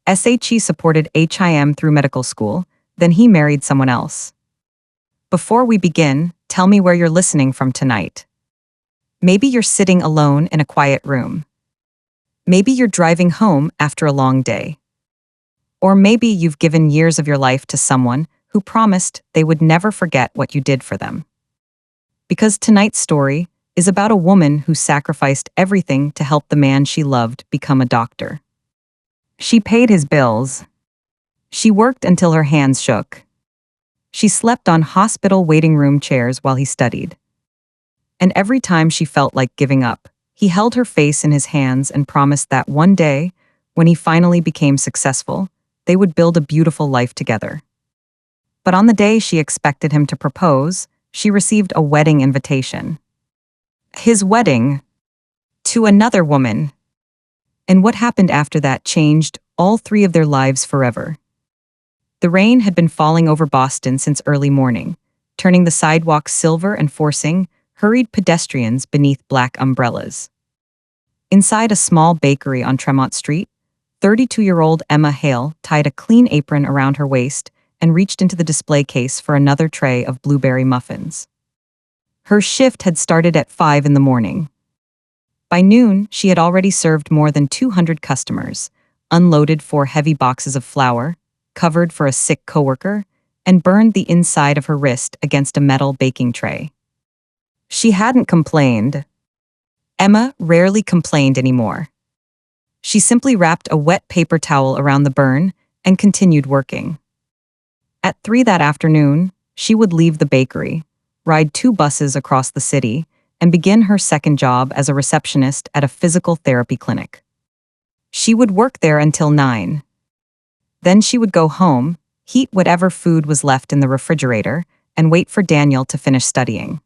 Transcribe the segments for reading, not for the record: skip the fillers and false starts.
SHE supported HIM through medical school, then he married someone else. Before we begin, tell me where you're listening from tonight. Maybe you're sitting alone in a quiet room. Maybe you're driving home after a long day. Or maybe you've given years of your life to someone who promised they would never forget what you did for them. Because tonight's story is about a woman who sacrificed everything to help the man she loved become a doctor. She paid his bills. She worked until her hands shook. She slept on hospital waiting room chairs while he studied. And every time she felt like giving up, he held her face in his hands and promised that one day, when he finally became successful, they would build a beautiful life together. But on the day she expected him to propose, she received a wedding invitation. His wedding to another woman. And what happened after that changed all three of their lives forever. The rain had been falling over Boston since early morning, turning the sidewalks silver and forcing hurried pedestrians beneath black umbrellas. Inside a small bakery on Tremont Street, 32-year-old Emma Hale tied a clean apron around her waist and reached into the display case for another tray of blueberry muffins. Her shift had started at 5 in the morning. By noon, she had already served more than 200 customers, unloaded 4 heavy boxes of flour, covered for a sick coworker, and burned the inside of her wrist against a metal baking tray. She hadn't complained. Emma rarely complained anymore. She simply wrapped a wet paper towel around the burn and continued working. At 3 that afternoon, she would leave the bakery, ride 2 buses across the city, and begin her second job as a receptionist at a physical therapy clinic. She would work there until 9. Then she would go home, heat whatever food was left in the refrigerator, and wait for Daniel to finish studying.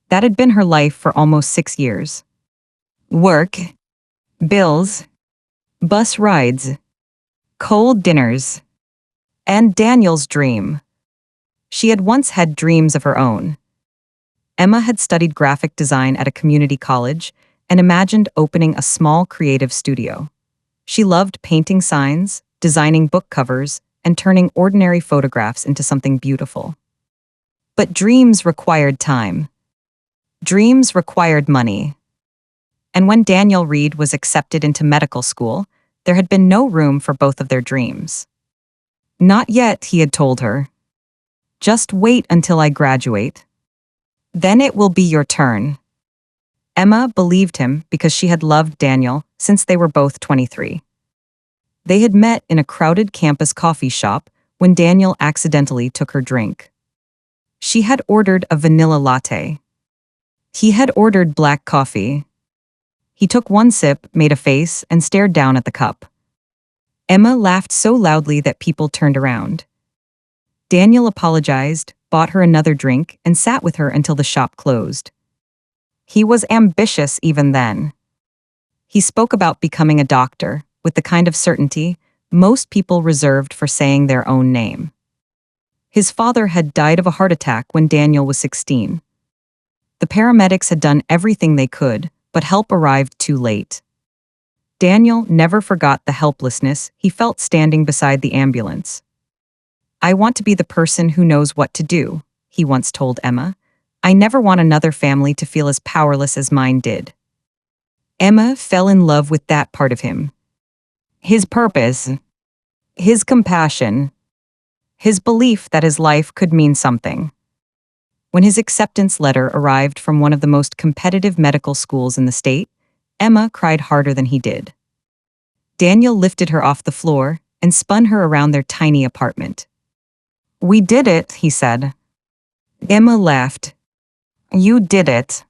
That had been her life for almost 6 years. Work, bills, bus rides, cold dinners, and Daniel's dream. She had once had dreams of her own. Emma had studied graphic design at a community college and imagined opening a small creative studio. She loved painting signs, designing book covers, and turning ordinary photographs into something beautiful. But dreams required time. Dreams required money. And when Daniel Reed was accepted into medical school, there had been no room for both of their dreams. Not yet, he had told her. Just wait until I graduate. Then it will be your turn. Emma believed him because she had loved Daniel since they were both 23. They had met in a crowded campus coffee shop when Daniel accidentally took her drink. She had ordered a vanilla latte. He had ordered black coffee. He took one sip, made a face, and stared down at the cup. Emma laughed so loudly that people turned around. Daniel apologized, bought her another drink, and sat with her until the shop closed. He was ambitious even then. He spoke about becoming a doctor, with the kind of certainty most people reserved for saying their own name. His father had died of a heart attack when Daniel was 16. The paramedics had done everything they could, but help arrived too late. Daniel never forgot the helplessness he felt standing beside the ambulance. I want to be the person who knows what to do, he once told Emma. I never want another family to feel as powerless as mine did. Emma fell in love with that part of him. His purpose, his compassion, his belief that his life could mean something. When his acceptance letter arrived from one of the most competitive medical schools in the state, Emma cried harder than he did. Daniel lifted her off the floor and spun her around their tiny apartment. We did it, he said. Emma laughed. You did it.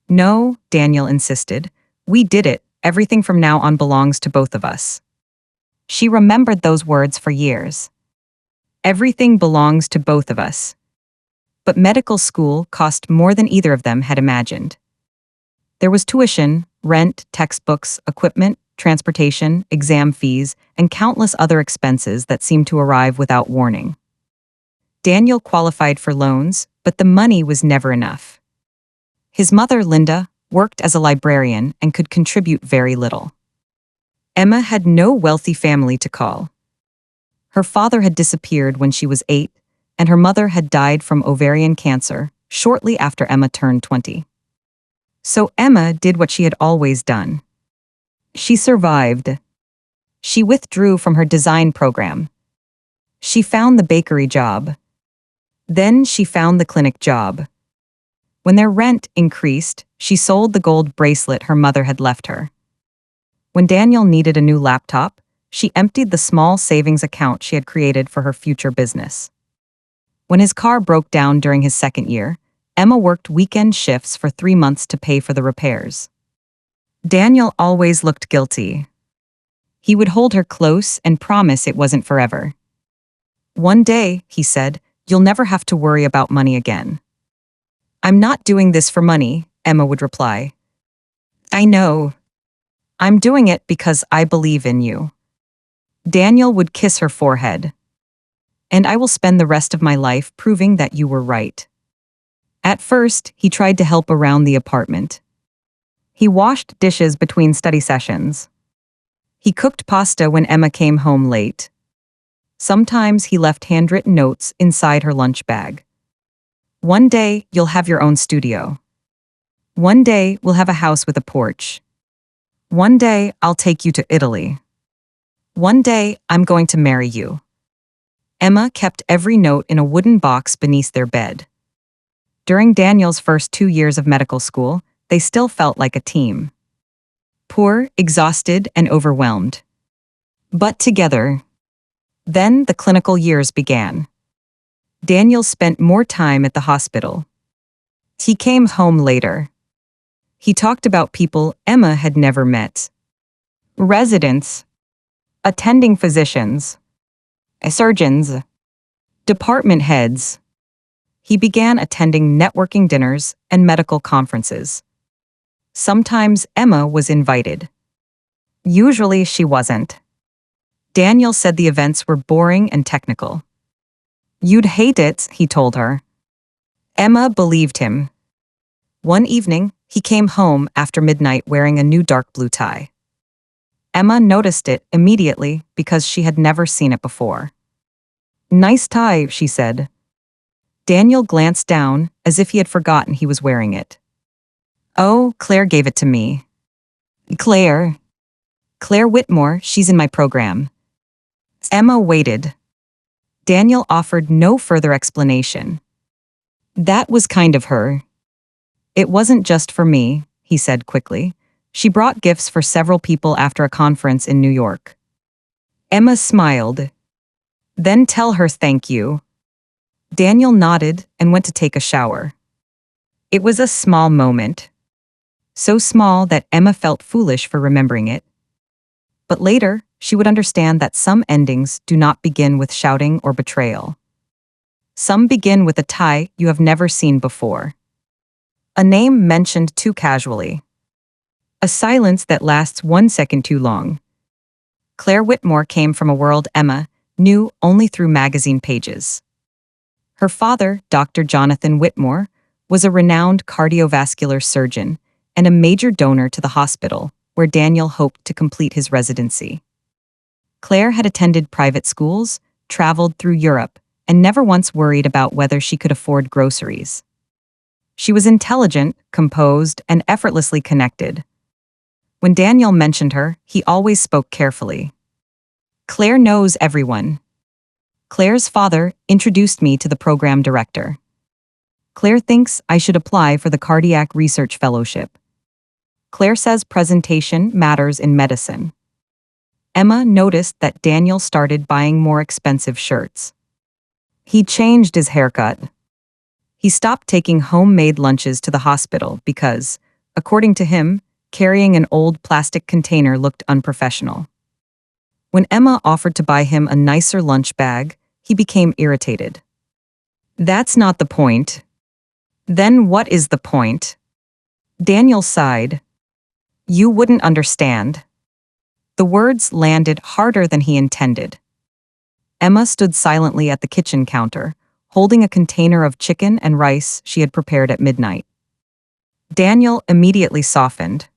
No, Daniel insisted. We did it. Everything from now on belongs to both of us. She remembered those words for years. Everything belongs to both of us. But medical school cost more than either of them had imagined. There was tuition, rent, textbooks, equipment, transportation, exam fees, and countless other expenses that seemed to arrive without warning. Daniel qualified for loans, but the money was never enough. His mother, Linda, worked as a librarian and could contribute very little. Emma had no wealthy family to call. Her father had disappeared when she was 8, and her mother had died from ovarian cancer shortly after Emma turned 20. So Emma did what she had always done. She survived. She withdrew from her design program. She found the bakery job. Then she found the clinic job. When their rent increased, she sold the gold bracelet her mother had left her. When Daniel needed a new laptop, she emptied the small savings account she had created for her future business. When his car broke down during his second year, Emma worked weekend shifts for 3 months to pay for the repairs. Daniel always looked guilty. He would hold her close and promise it wasn't forever. "One day," he said, "you'll never have to worry about money again." "I'm not doing this for money," Emma would reply. "I know. I'm doing it because I believe in you." Daniel would kiss her forehead. "And I will spend the rest of my life proving that you were right." At first, he tried to help around the apartment. He washed dishes between study sessions. He cooked pasta when Emma came home late. Sometimes he left handwritten notes inside her lunch bag. "One day, you'll have your own studio. One day, we'll have a house with a porch. One day, I'll take you to Italy. One day, I'm going to marry you." Emma kept every note in a wooden box beneath their bed. During Daniel's first 2 years of medical school, they still felt like a team. Poor, exhausted, and overwhelmed. But together. Then the clinical years began. Daniel spent more time at the hospital. He came home later. He talked about people Emma had never met. Residents, attending physicians, surgeons, department heads. He began attending networking dinners and medical conferences. Sometimes Emma was invited. Usually she wasn't. Daniel said the events were boring and technical. "You'd hate it," he told her. Emma believed him. One evening, he came home after midnight wearing a new dark blue tie. Emma noticed it immediately because she had never seen it before. "Nice tie," she said. Daniel glanced down as if he had forgotten he was wearing it. "Oh, Claire gave it to me." "Claire?" "Claire Whitmore, she's in my program." Emma waited. Daniel offered no further explanation. "That was kind of her." "It wasn't just for me," he said quickly. "She brought gifts for several people after a conference in New York." Emma smiled. "Then tell her thank you." Daniel nodded and went to take a shower. It was a small moment. So small that Emma felt foolish for remembering it. But later, she would understand that some endings do not begin with shouting or betrayal. Some begin with a tie you have never seen before. A name mentioned too casually. A silence that lasts 1 second too long. Claire Whitmore came from a world Emma knew only through magazine pages. Her father, Dr. Jonathan Whitmore, was a renowned cardiovascular surgeon and a major donor to the hospital where Daniel hoped to complete his residency. Claire had attended private schools, traveled through Europe, and never once worried about whether she could afford groceries. She was intelligent, composed, and effortlessly connected. When Daniel mentioned her, he always spoke carefully. "Claire knows everyone. Claire's father introduced me to the program director. Claire thinks I should apply for the Cardiac Research Fellowship. Claire says presentation matters in medicine." Emma noticed that Daniel started buying more expensive shirts. He changed his haircut. He stopped taking homemade lunches to the hospital because, according to him, carrying an old plastic container looked unprofessional. When Emma offered to buy him a nicer lunch bag, he became irritated. "That's not the point." "Then what is the point?" Daniel sighed. "You wouldn't understand." The words landed harder than he intended. Emma stood silently at the kitchen counter, holding a container of chicken and rice she had prepared at midnight. Daniel immediately softened.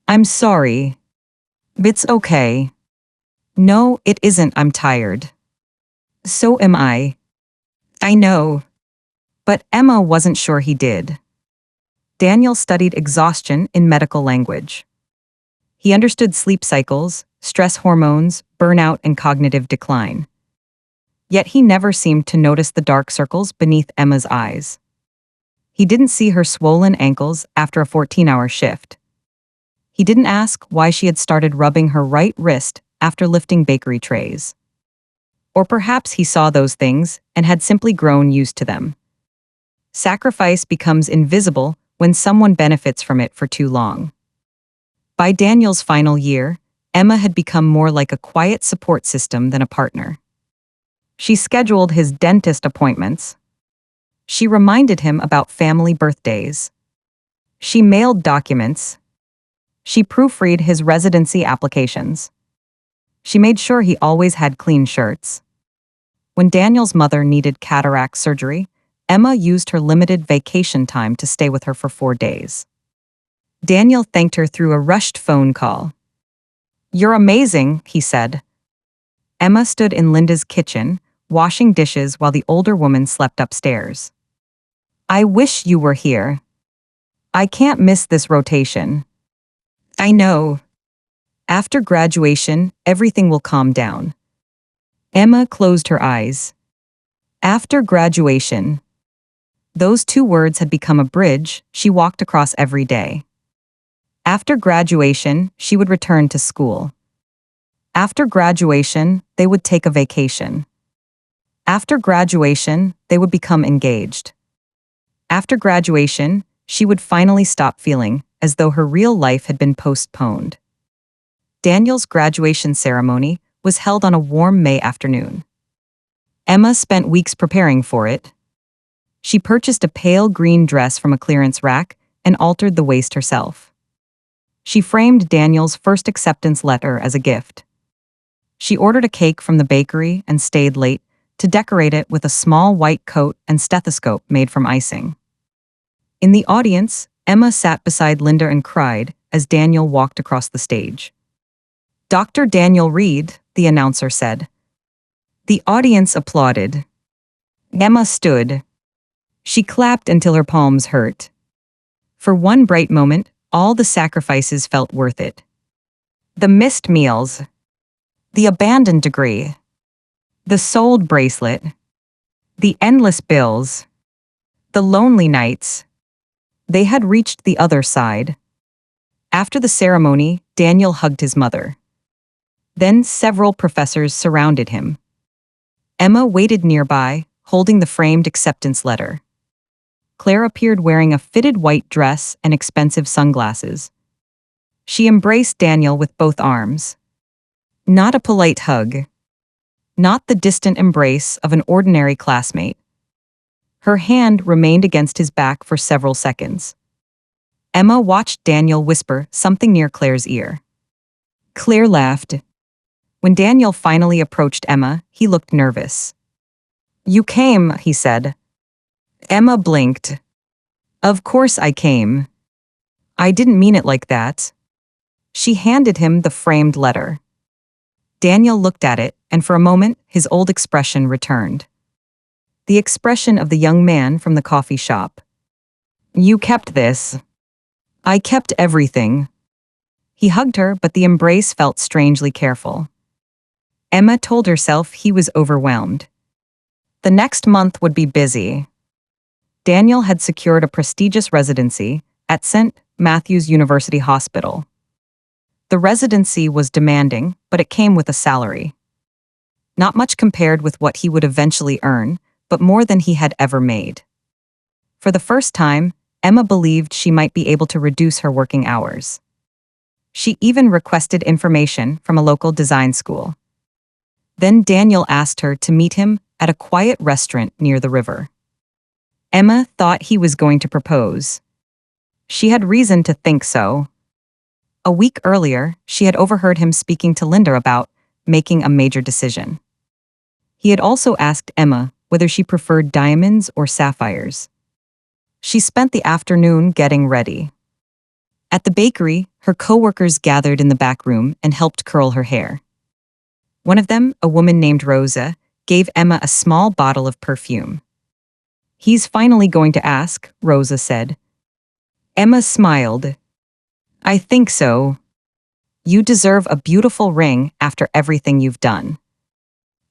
"I'm sorry." It's okay. No, it isn't. I'm tired. So am I. I know. But Emma wasn't sure he did. Daniel studied exhaustion in medical language. He understood sleep cycles, stress hormones, burnout, and cognitive decline. Yet he never seemed to notice the dark circles beneath Emma's eyes. He didn't see her swollen ankles after a 14-hour shift. He didn't ask why she had started rubbing her right wrist after lifting bakery trays. Or perhaps he saw those things and had simply grown used to them. Sacrifice becomes invisible when someone benefits from it for too long. By Daniel's final year, Emma had become more like a quiet support system than a partner. She scheduled his dentist appointments. She reminded him about family birthdays. She mailed documents. She proofread his residency applications. She made sure he always had clean shirts. When Daniel's mother needed cataract surgery, Emma used her limited vacation time to stay with her for 4 days. Daniel thanked her through a rushed phone call. "You're amazing," he said. Emma stood in Linda's kitchen, washing dishes while the older woman slept upstairs. "I wish you were here. I can't miss this rotation." "I know. After graduation, everything will calm down." Emma closed her eyes. After graduation. Those 2 words had become a bridge she walked across every day. After graduation, she would return to school. After graduation, they would take a vacation. After graduation, they would become engaged. After graduation, she would finally stop feeling as though her real life had been postponed. Daniel's graduation ceremony was held on a warm May afternoon. Emma spent weeks preparing for it. She purchased a pale green dress from a clearance rack and altered the waist herself. She framed Daniel's first acceptance letter as a gift. She ordered a cake from the bakery and stayed late to decorate it with a small white coat and stethoscope made from icing. In the audience, Emma sat beside Linda and cried as Daniel walked across the stage. "Dr. Daniel Reed," the announcer said. The audience applauded. Emma stood. She clapped until her palms hurt. For one bright moment, all the sacrifices felt worth it. The missed meals. The abandoned degree. The sold bracelet. The endless bills. The lonely nights. They had reached the other side. After the ceremony, Daniel hugged his mother. Then several professors surrounded him. Emma waited nearby, holding the framed acceptance letter. Claire appeared wearing a fitted white dress and expensive sunglasses. She embraced Daniel with both arms. Not a polite hug. Not the distant embrace of an ordinary classmate. Her hand remained against his back for several seconds. Emma watched Daniel whisper something near Claire's ear. Claire laughed. When Daniel finally approached Emma, he looked nervous. "You came," he said. Emma blinked. "Of course I came. I didn't mean it like that." She handed him the framed letter. Daniel looked at it, and for a moment, his old expression returned. The expression of the young man from the coffee shop. "You kept this." "I kept everything." He hugged her, but the embrace felt strangely careful. Emma told herself he was overwhelmed. The next month would be busy. Daniel had secured a prestigious residency at St. Matthew's University Hospital. The residency was demanding, but it came with a salary. Not much compared with what he would eventually earn, but more than he had ever made. For the first time, Emma believed she might be able to reduce her working hours. She even requested information from a local design school. Then Daniel asked her to meet him at a quiet restaurant near the river. Emma thought he was going to propose. She had reason to think so. A week earlier, she had overheard him speaking to Linda about making a major decision. He had also asked Emma whether she preferred diamonds or sapphires. She spent the afternoon getting ready. At the bakery, her coworkers gathered in the back room and helped curl her hair. One of them, a woman named Rosa, gave Emma a small bottle of perfume. "He's finally going to ask," Rosa said. Emma smiled. "I think so. You deserve a beautiful ring after everything you've done."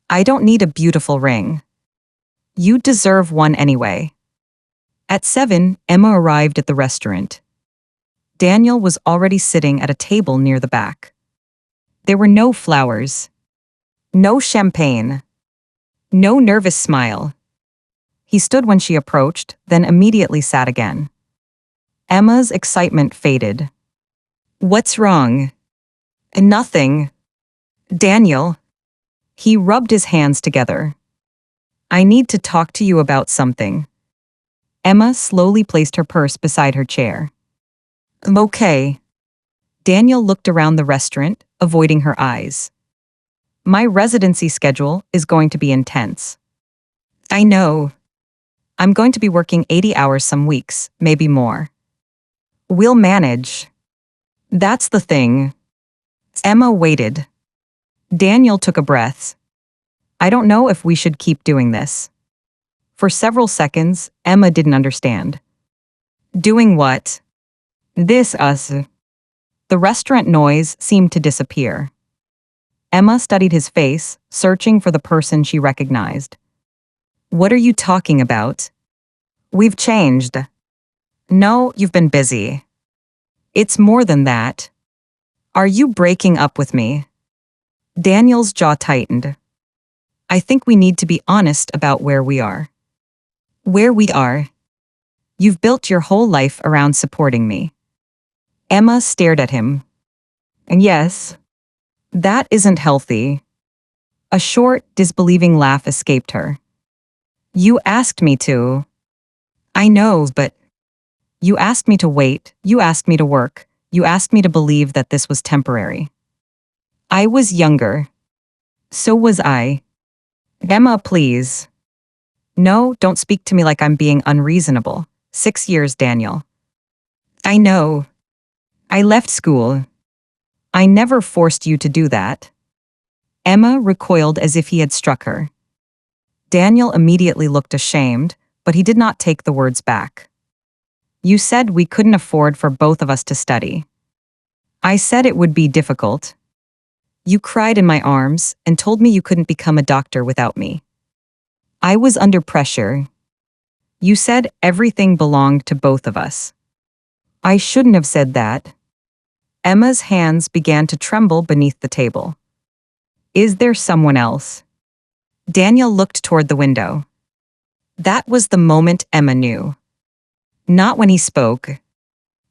"I don't need a beautiful ring. You deserve one anyway." At 7, Emma arrived at the restaurant. Daniel was already sitting at a table near the back. There were no flowers, no champagne, no nervous smile. He stood when she approached, then immediately sat again. Emma's excitement faded. "What's wrong?" "Nothing." "Daniel." He rubbed his hands together. "I need to talk to you about something." Emma slowly placed her purse beside her chair. "Okay." Daniel looked around the restaurant, avoiding her eyes. "My residency schedule is going to be intense." "I know. I'm going to be working 80 hours some weeks, maybe more." "We'll manage." "That's the thing." Emma waited. Daniel took a breath. "I don't know if we should keep doing this." For several seconds, Emma didn't understand. "Doing what?" "This us." The restaurant noise seemed to disappear. Emma studied his face, searching for the person she recognized. "What are you talking about?" "We've changed." "No, you've been busy." "It's more than that." "Are you breaking up with me?" Daniel's jaw tightened. "I think we need to be honest about where we are." "Where we are?" "You've built your whole life around supporting me." Emma stared at him. "And yes, that isn't healthy." A short, disbelieving laugh escaped her. "You asked me to." "I know, but..." "You asked me to wait, you asked me to work, you asked me to believe that this was temporary." "I was younger." "So was I." "Emma, please." "No, don't speak to me like I'm being unreasonable." 6 years, Daniel. "I know. I left school." "I never forced you to do that." Emma recoiled as if he had struck her. Daniel immediately looked ashamed, but he did not take the words back. "You said we couldn't afford for both of us to study." "I said it would be difficult." "You cried in my arms and told me you couldn't become a doctor without me." "I was under pressure." "You said everything belonged to both of us." "I shouldn't have said that." Emma's hands began to tremble beneath the table. "Is there someone else?" Daniel looked toward the window. That was the moment Emma knew. Not when he spoke.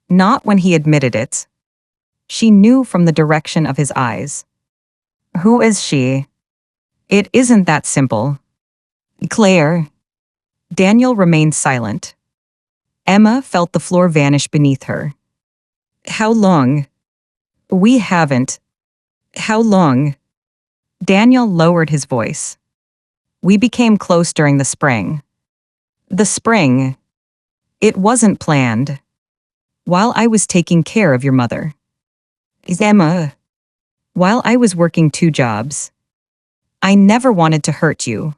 Not when he admitted it. She knew from the direction of his eyes. "Who is she?" "It isn't that simple." "Claire." Daniel remained silent. Emma felt the floor vanish beneath her. "How long?" "We haven't." "How long?" Daniel lowered his voice. "We became close during the spring." "The spring." "It wasn't planned." "While I was taking care of your mother." "Emma." "While I was working 2 jobs." "I never wanted to hurt you."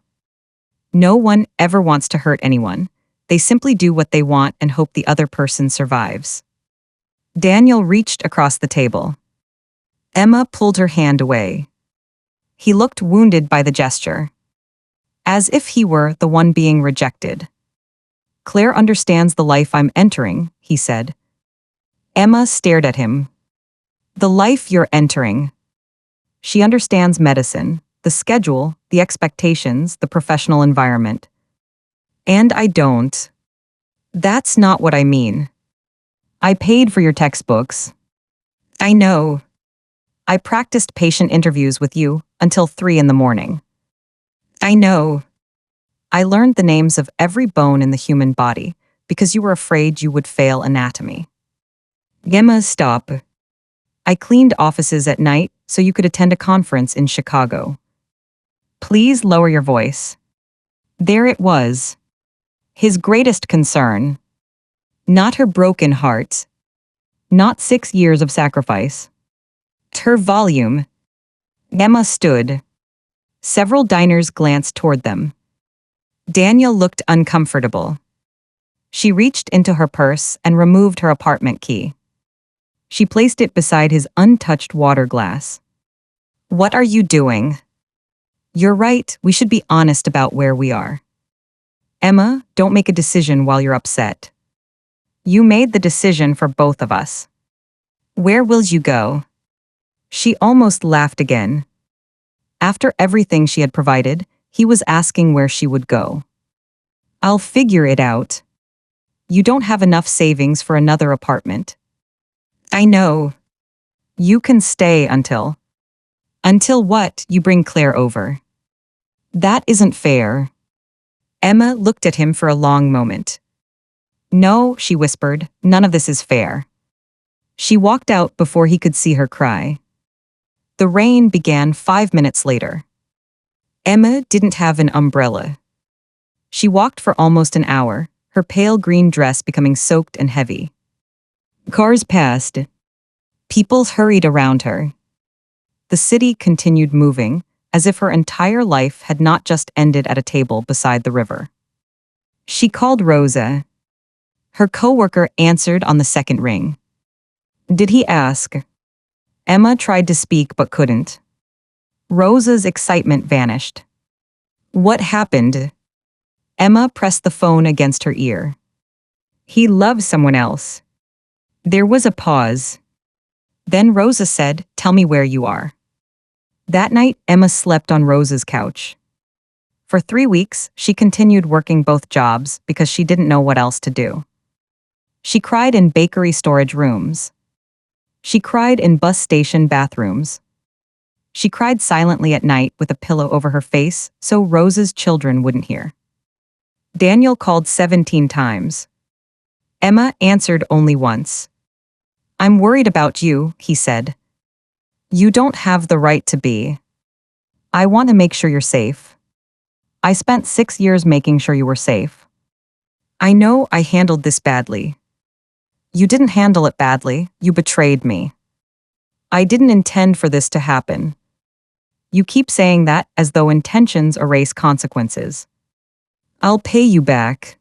No one ever wants to hurt anyone. They simply do what they want and hope the other person survives. Daniel reached across the table. Emma pulled her hand away. He looked wounded by the gesture. As if he were the one being rejected. "Claire understands the life I'm entering," he said. Emma stared at him. "The life you're entering." She understands medicine, the schedule, the expectations, the professional environment. "And I don't." "That's not what I mean." "I paid for your textbooks." "I know." "I practiced patient interviews with you until 3 in the morning." "I know." "I learned the names of every bone in the human body because you were afraid you would fail anatomy." "Emma, stop." "I cleaned offices at night so you could attend a conference in Chicago." "Please lower your voice." There it was. His greatest concern. Not her broken heart. Not 6 years of sacrifice. Her volume. Emma stood. Several diners glanced toward them. Daniel looked uncomfortable. She reached into her purse and removed her apartment key. She placed it beside his untouched water glass. What are you doing? You're right, we should be honest about where we are. Emma, don't make a decision while you're upset. You made the decision for both of us. Where will you go? She almost laughed again. After everything she had provided, he was asking where she would go. I'll figure it out. You don't have enough savings for another apartment. I know. You can stay until. Until what? You bring Claire over. That isn't fair. Emma looked at him for a long moment. No, she whispered, none of this is fair. She walked out before he could see her cry. The rain began 5 minutes later. Emma didn't have an umbrella. She walked for almost an hour, her pale green dress becoming soaked and heavy. Cars passed. People hurried around her. The city continued moving, as if her entire life had not just ended at a table beside the river. She called Rosa. Her coworker answered on the second ring. Did he ask? Emma tried to speak but couldn't. Rosa's excitement vanished. What happened? Emma pressed the phone against her ear. He loves someone else. There was a pause. Then Rosa said, "Tell me where you are." That night, Emma slept on Rosa's couch. For 3 weeks, she continued working both jobs because she didn't know what else to do. She cried in bakery storage rooms. She cried in bus station bathrooms. She cried silently at night with a pillow over her face so Rosa's children wouldn't hear. Daniel called 17 times. Emma answered only once. I'm worried about you, he said. You don't have the right to be. I want to make sure you're safe. I spent 6 years making sure you were safe. I know I handled this badly. You didn't handle it badly, you betrayed me. I didn't intend for this to happen. You keep saying that as though intentions erase consequences. I'll pay you back.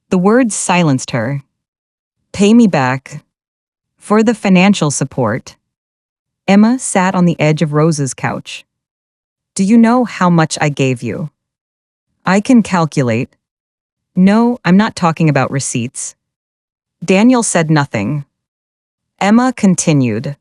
The words silenced her. Pay me back. For the financial support. Emma sat on the edge of Rosa's couch. Do you know how much I gave you? I can calculate. No, I'm not talking about receipts. Daniel said nothing. Emma continued.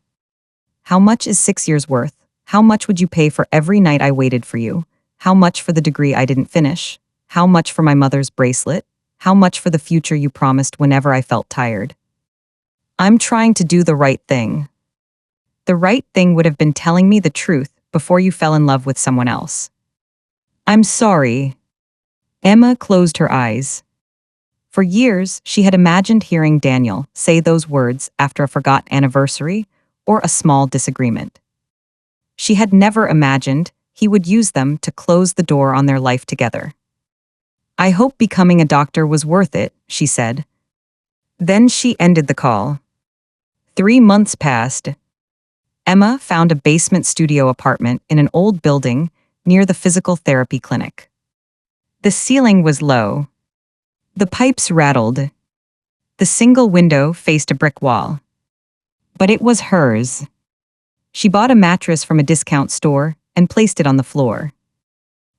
How much is 6 years worth? How much would you pay for every night I waited for you? How much for the degree I didn't finish? How much for my mother's bracelet? How much for the future you promised whenever I felt tired? I'm trying to do the right thing. The right thing would have been telling me the truth before you fell in love with someone else. I'm sorry. Emma closed her eyes. For years, she had imagined hearing Daniel say those words after a forgotten anniversary or a small disagreement. She had never imagined he would use them to close the door on their life together. I hope becoming a doctor was worth it, she said. Then she ended the call. 3 months passed. Emma found a basement studio apartment in an old building near the physical therapy clinic. The ceiling was low. The pipes rattled. The single window faced a brick wall. But it was hers. She bought a mattress from a discount store and placed it on the floor.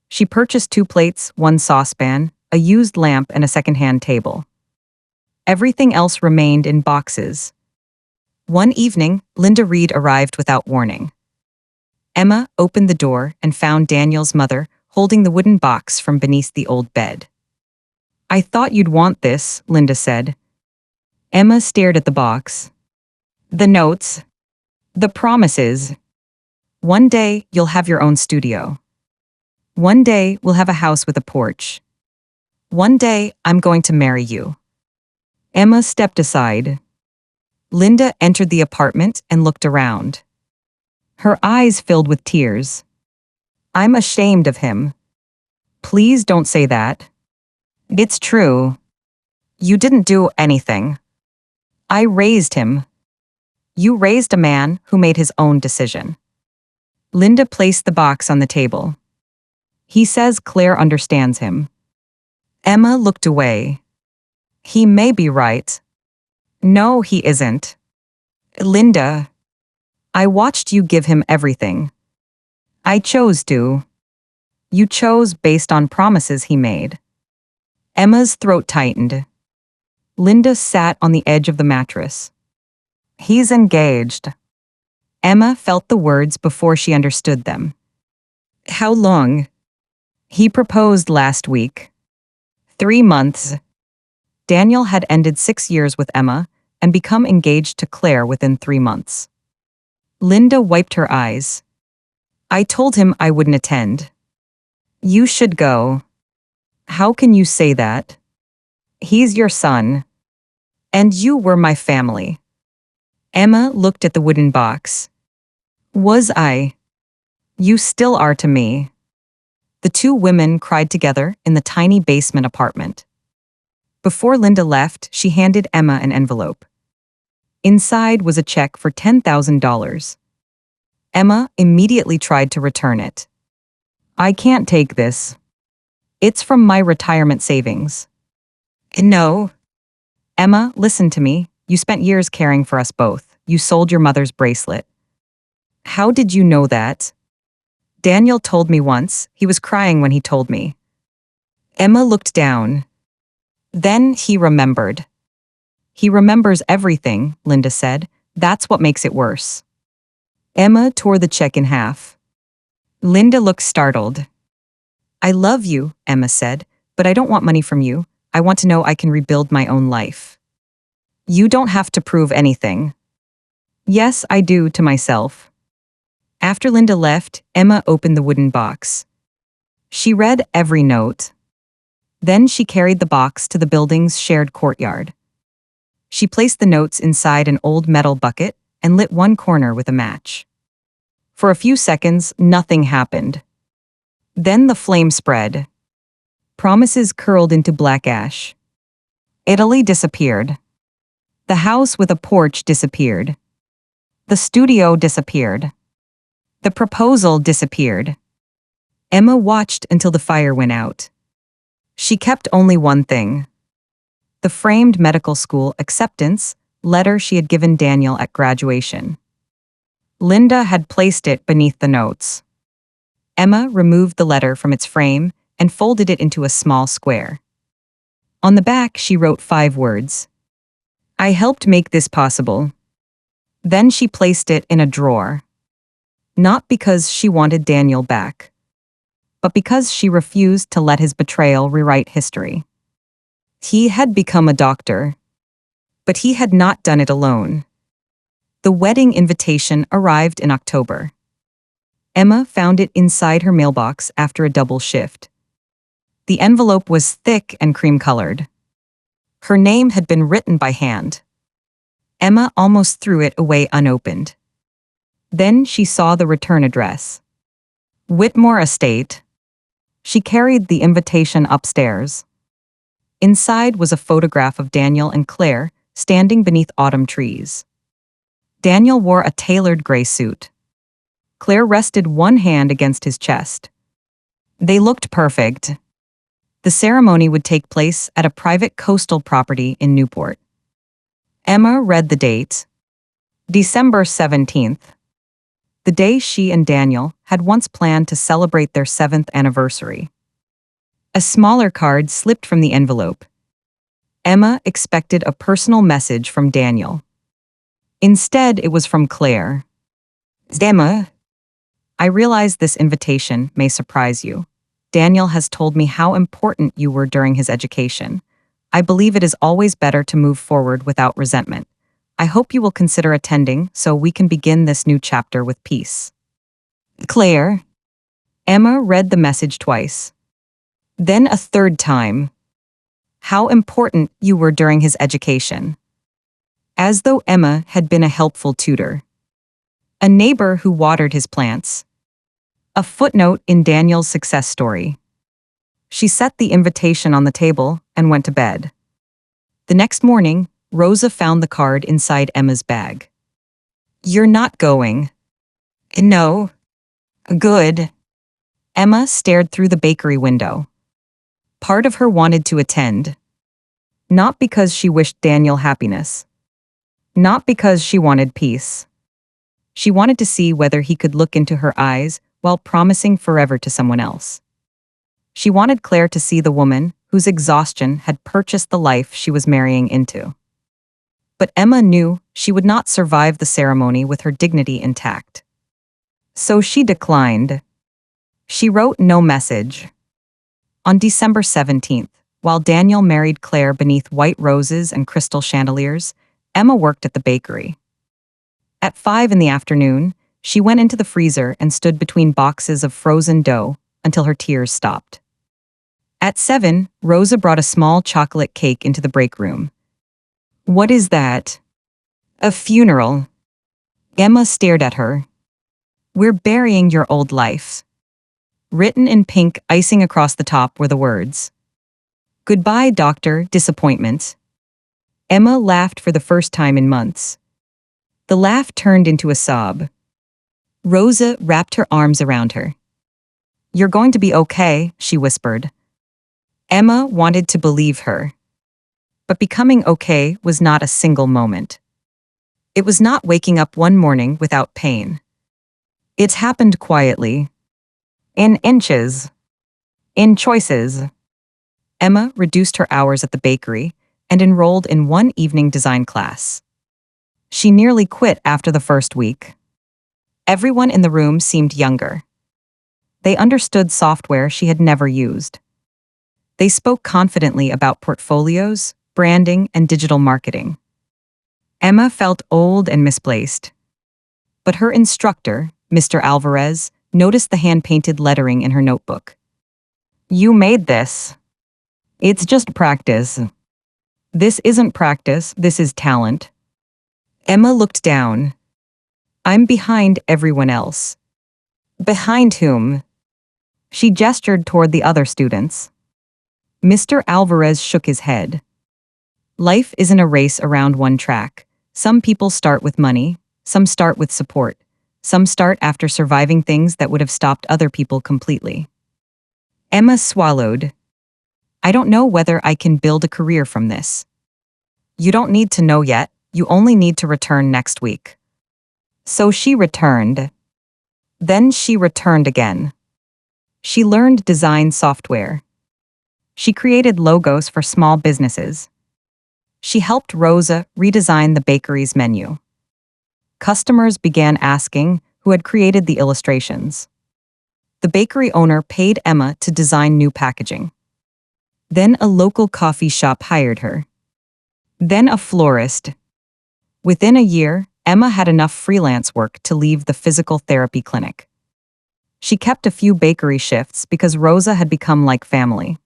She purchased 2 plates, 1 saucepan, a used lamp, and a second-hand table. Everything else remained in boxes. One evening, Linda Reed arrived without warning. Emma opened the door and found Daniel's mother holding the wooden box from beneath the old bed. I thought you'd want this, Linda said. Emma stared at the box. The notes. The promises. One day, you'll have your own studio. One day, we'll have a house with a porch. One day, I'm going to marry you. Emma stepped aside. Linda entered the apartment and looked around. Her eyes filled with tears. I'm ashamed of him. Please don't say that. It's true. You didn't do anything. I raised him. You raised a man who made his own decision. Linda placed the box on the table. He says Claire understands him. Emma looked away. He may be right. No, he isn't. Linda, I watched you give him everything. I chose to. You chose based on promises he made. Emma's throat tightened. Linda sat on the edge of the mattress. He's engaged. Emma felt the words before she understood them. How long? He proposed last week. 3 months. Daniel had ended 6 years with Emma and become engaged to Claire within 3 months. Linda wiped her eyes. I told him I wouldn't attend. You should go. How can you say that? He's your son. And you were my family. Emma looked at the wooden box. Was I? You still are to me. The two women cried together in the tiny basement apartment. Before Linda left, she handed Emma an envelope. Inside was a check for $10,000. Emma immediately tried to return it. I can't take this. It's from my retirement savings. No. Emma, listen to me. You spent years caring for us both. You sold your mother's bracelet. How did you know that? Daniel told me once. He was crying when he told me. Emma looked down. Then he remembered. He remembers everything, Linda said. That's what makes it worse. Emma tore the check in half. Linda looked startled. I love you, Emma said, but I don't want money from you. I want to know I can rebuild my own life. You don't have to prove anything. Yes, I do to myself. After Linda left, Emma opened the wooden box. She read every note. Then she carried the box to the building's shared courtyard. She placed the notes inside an old metal bucket and lit one corner with a match. For a few seconds, nothing happened. Then the flame spread. Promises curled into black ash. Italy disappeared. The house with a porch disappeared. The studio disappeared. The proposal disappeared. Emma watched until the fire went out. She kept only one thing. The framed medical school acceptance letter she had given Daniel at graduation. Linda had placed it beneath the notes. Emma removed the letter from its frame and folded it into a small square. On the back, she wrote 5 words. I helped make this possible. Then she placed it in a drawer. Not because she wanted Daniel back, but because she refused to let his betrayal rewrite history. He had become a doctor, but he had not done it alone. The wedding invitation arrived in October. Emma found it inside her mailbox after a double shift. The envelope was thick and cream-colored. Her name had been written by hand. Emma almost threw it away unopened. Then she saw the return address. Whitmore Estate. She carried the invitation upstairs. Inside was a photograph of Daniel and Claire standing beneath autumn trees. Daniel wore a tailored gray suit. Claire rested one hand against his chest. They looked perfect. The ceremony would take place at a private coastal property in Newport. Emma read the date. December 17th. The day she and Daniel had once planned to celebrate their 7th anniversary. A smaller card slipped from the envelope. Emma expected a personal message from Daniel. Instead, it was from Claire. Emma, I realize this invitation may surprise you. Daniel has told me how important you were during his education. I believe it is always better to move forward without resentment. I hope you will consider attending so we can begin this new chapter with peace. Claire. Emma read the message twice. Then a third time. How important you were during his education. As though Emma had been a helpful tutor. A neighbor who watered his plants. A footnote in Daniel's success story. She set the invitation on the table and went to bed. The next morning, Rosa found the card inside Emma's bag. You're not going. No. Good. Emma stared through the bakery window. Part of her wanted to attend. Not because she wished Daniel happiness. Not because she wanted peace. She wanted to see whether he could look into her eyes while promising forever to someone else. She wanted Claire to see the woman whose exhaustion had purchased the life she was marrying into. But Emma knew she would not survive the ceremony with her dignity intact. So she declined. She wrote no message. On December 17th, while Daniel married Claire beneath white roses and crystal chandeliers, Emma worked at the bakery. At 5 in the afternoon, she went into the freezer and stood between boxes of frozen dough until her tears stopped. At 7, Rosa brought a small chocolate cake into the break room. What is that? A funeral. Emma stared at her. We're burying your old life. Written in pink icing across the top were the words. Goodbye, Dr. Disappointment. Emma laughed for the first time in months. The laugh turned into a sob. Rosa wrapped her arms around her. You're going to be okay, she whispered. Emma wanted to believe her. But becoming okay was not a single moment. It was not waking up one morning without pain. It happened quietly. In inches. In choices. Emma reduced her hours at the bakery and enrolled in one evening design class. She nearly quit after the first week. Everyone in the room seemed younger. They understood software she had never used. They spoke confidently about portfolios, branding, and digital marketing. Emma felt old and misplaced. But her instructor, Mr. Alvarez, noticed the hand-painted lettering in her notebook. You made this. It's just practice. This isn't practice, this is talent. Emma looked down. I'm behind everyone else. Behind whom? She gestured toward the other students. Mr. Alvarez shook his head. Life isn't a race around one track. Some people start with money, some start with support, some start after surviving things that would have stopped other people completely. Emma swallowed. I don't know whether I can build a career from this. You don't need to know yet, you only need to return next week. So she returned. Then she returned again. She learned design software. She created logos for small businesses. She helped Rosa redesign the bakery's menu. Customers began asking who had created the illustrations. The bakery owner paid Emma to design new packaging. Then a local coffee shop hired her. Then a florist. Within a year, Emma had enough freelance work to leave the physical therapy clinic. She kept a few bakery shifts because Rosa had become like family.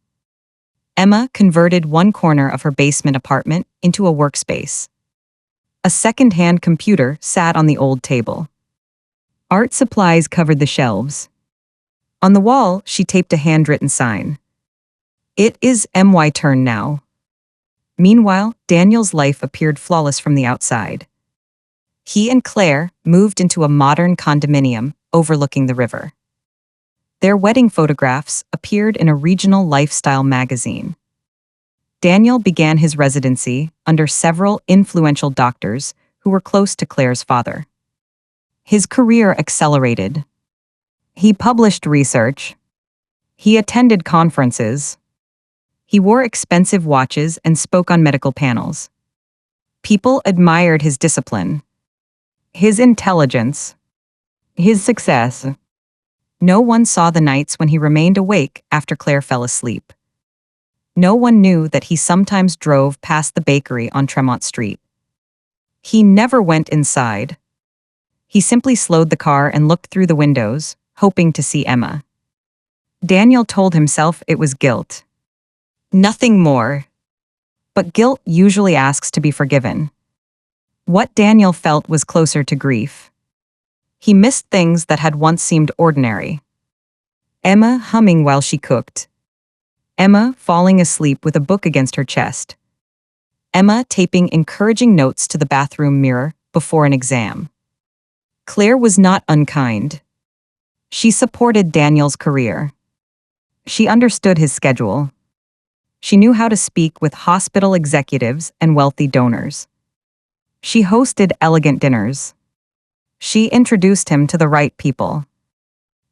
Emma converted one corner of her basement apartment into a workspace. A second-hand computer sat on the old table. Art supplies covered the shelves. On the wall, she taped a handwritten sign. It is my turn now. Meanwhile, Daniel's life appeared flawless from the outside. He and Claire moved into a modern condominium overlooking the river. Their wedding photographs appeared in a regional lifestyle magazine. Daniel began his residency under several influential doctors who were close to Claire's father. His career accelerated. He published research. He attended conferences. He wore expensive watches and spoke on medical panels. People admired his discipline, his intelligence, his success. No one saw the nights when he remained awake after Claire fell asleep. No one knew that he sometimes drove past the bakery on Tremont Street. He never went inside. He simply slowed the car and looked through the windows, hoping to see Emma. Daniel told himself it was guilt. Nothing more. But guilt usually asks to be forgiven. What Daniel felt was closer to grief. He missed things that had once seemed ordinary. Emma humming while she cooked. Emma falling asleep with a book against her chest. Emma taping encouraging notes to the bathroom mirror before an exam. Claire was not unkind. She supported Daniel's career. She understood his schedule. She knew how to speak with hospital executives and wealthy donors. She hosted elegant dinners. She introduced him to the right people.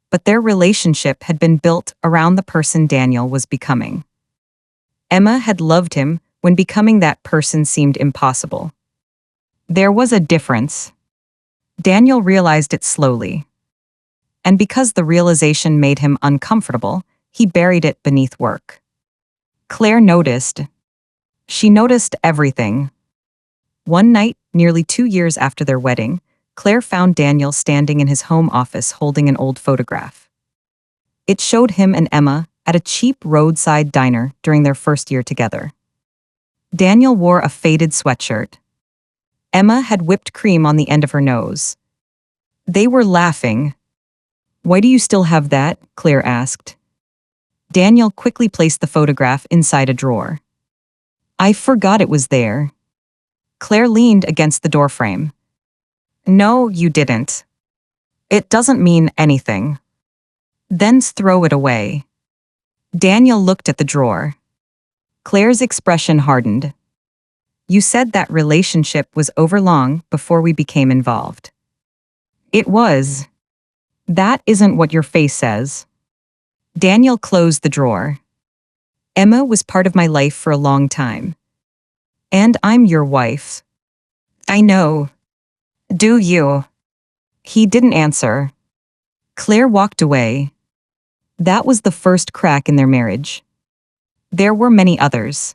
But their relationship had been built around the person Daniel was becoming. Emma had loved him when becoming that person seemed impossible. There was a difference. Daniel realized it slowly. And because the realization made him uncomfortable, he buried it beneath work. Claire noticed. She noticed everything. One night, nearly 2 years after their wedding, Claire found Daniel standing in his home office holding an old photograph. It showed him and Emma at a cheap roadside diner during their first year together. Daniel wore a faded sweatshirt. Emma had whipped cream on the end of her nose. They were laughing. "Why do you still have that?" Claire asked. Daniel quickly placed the photograph inside a drawer. "I forgot it was there." Claire leaned against the doorframe. "No, you didn't. It doesn't mean anything. Then throw it away." Daniel looked at the drawer. Claire's expression hardened. "You said that relationship was over long before we became involved." "It was." "That isn't what your face says." Daniel closed the drawer. "Emma was part of my life for a long time. And I'm your wife." "I know. Do you?" He didn't answer. Claire walked away. That was the first crack in their marriage. There were many others.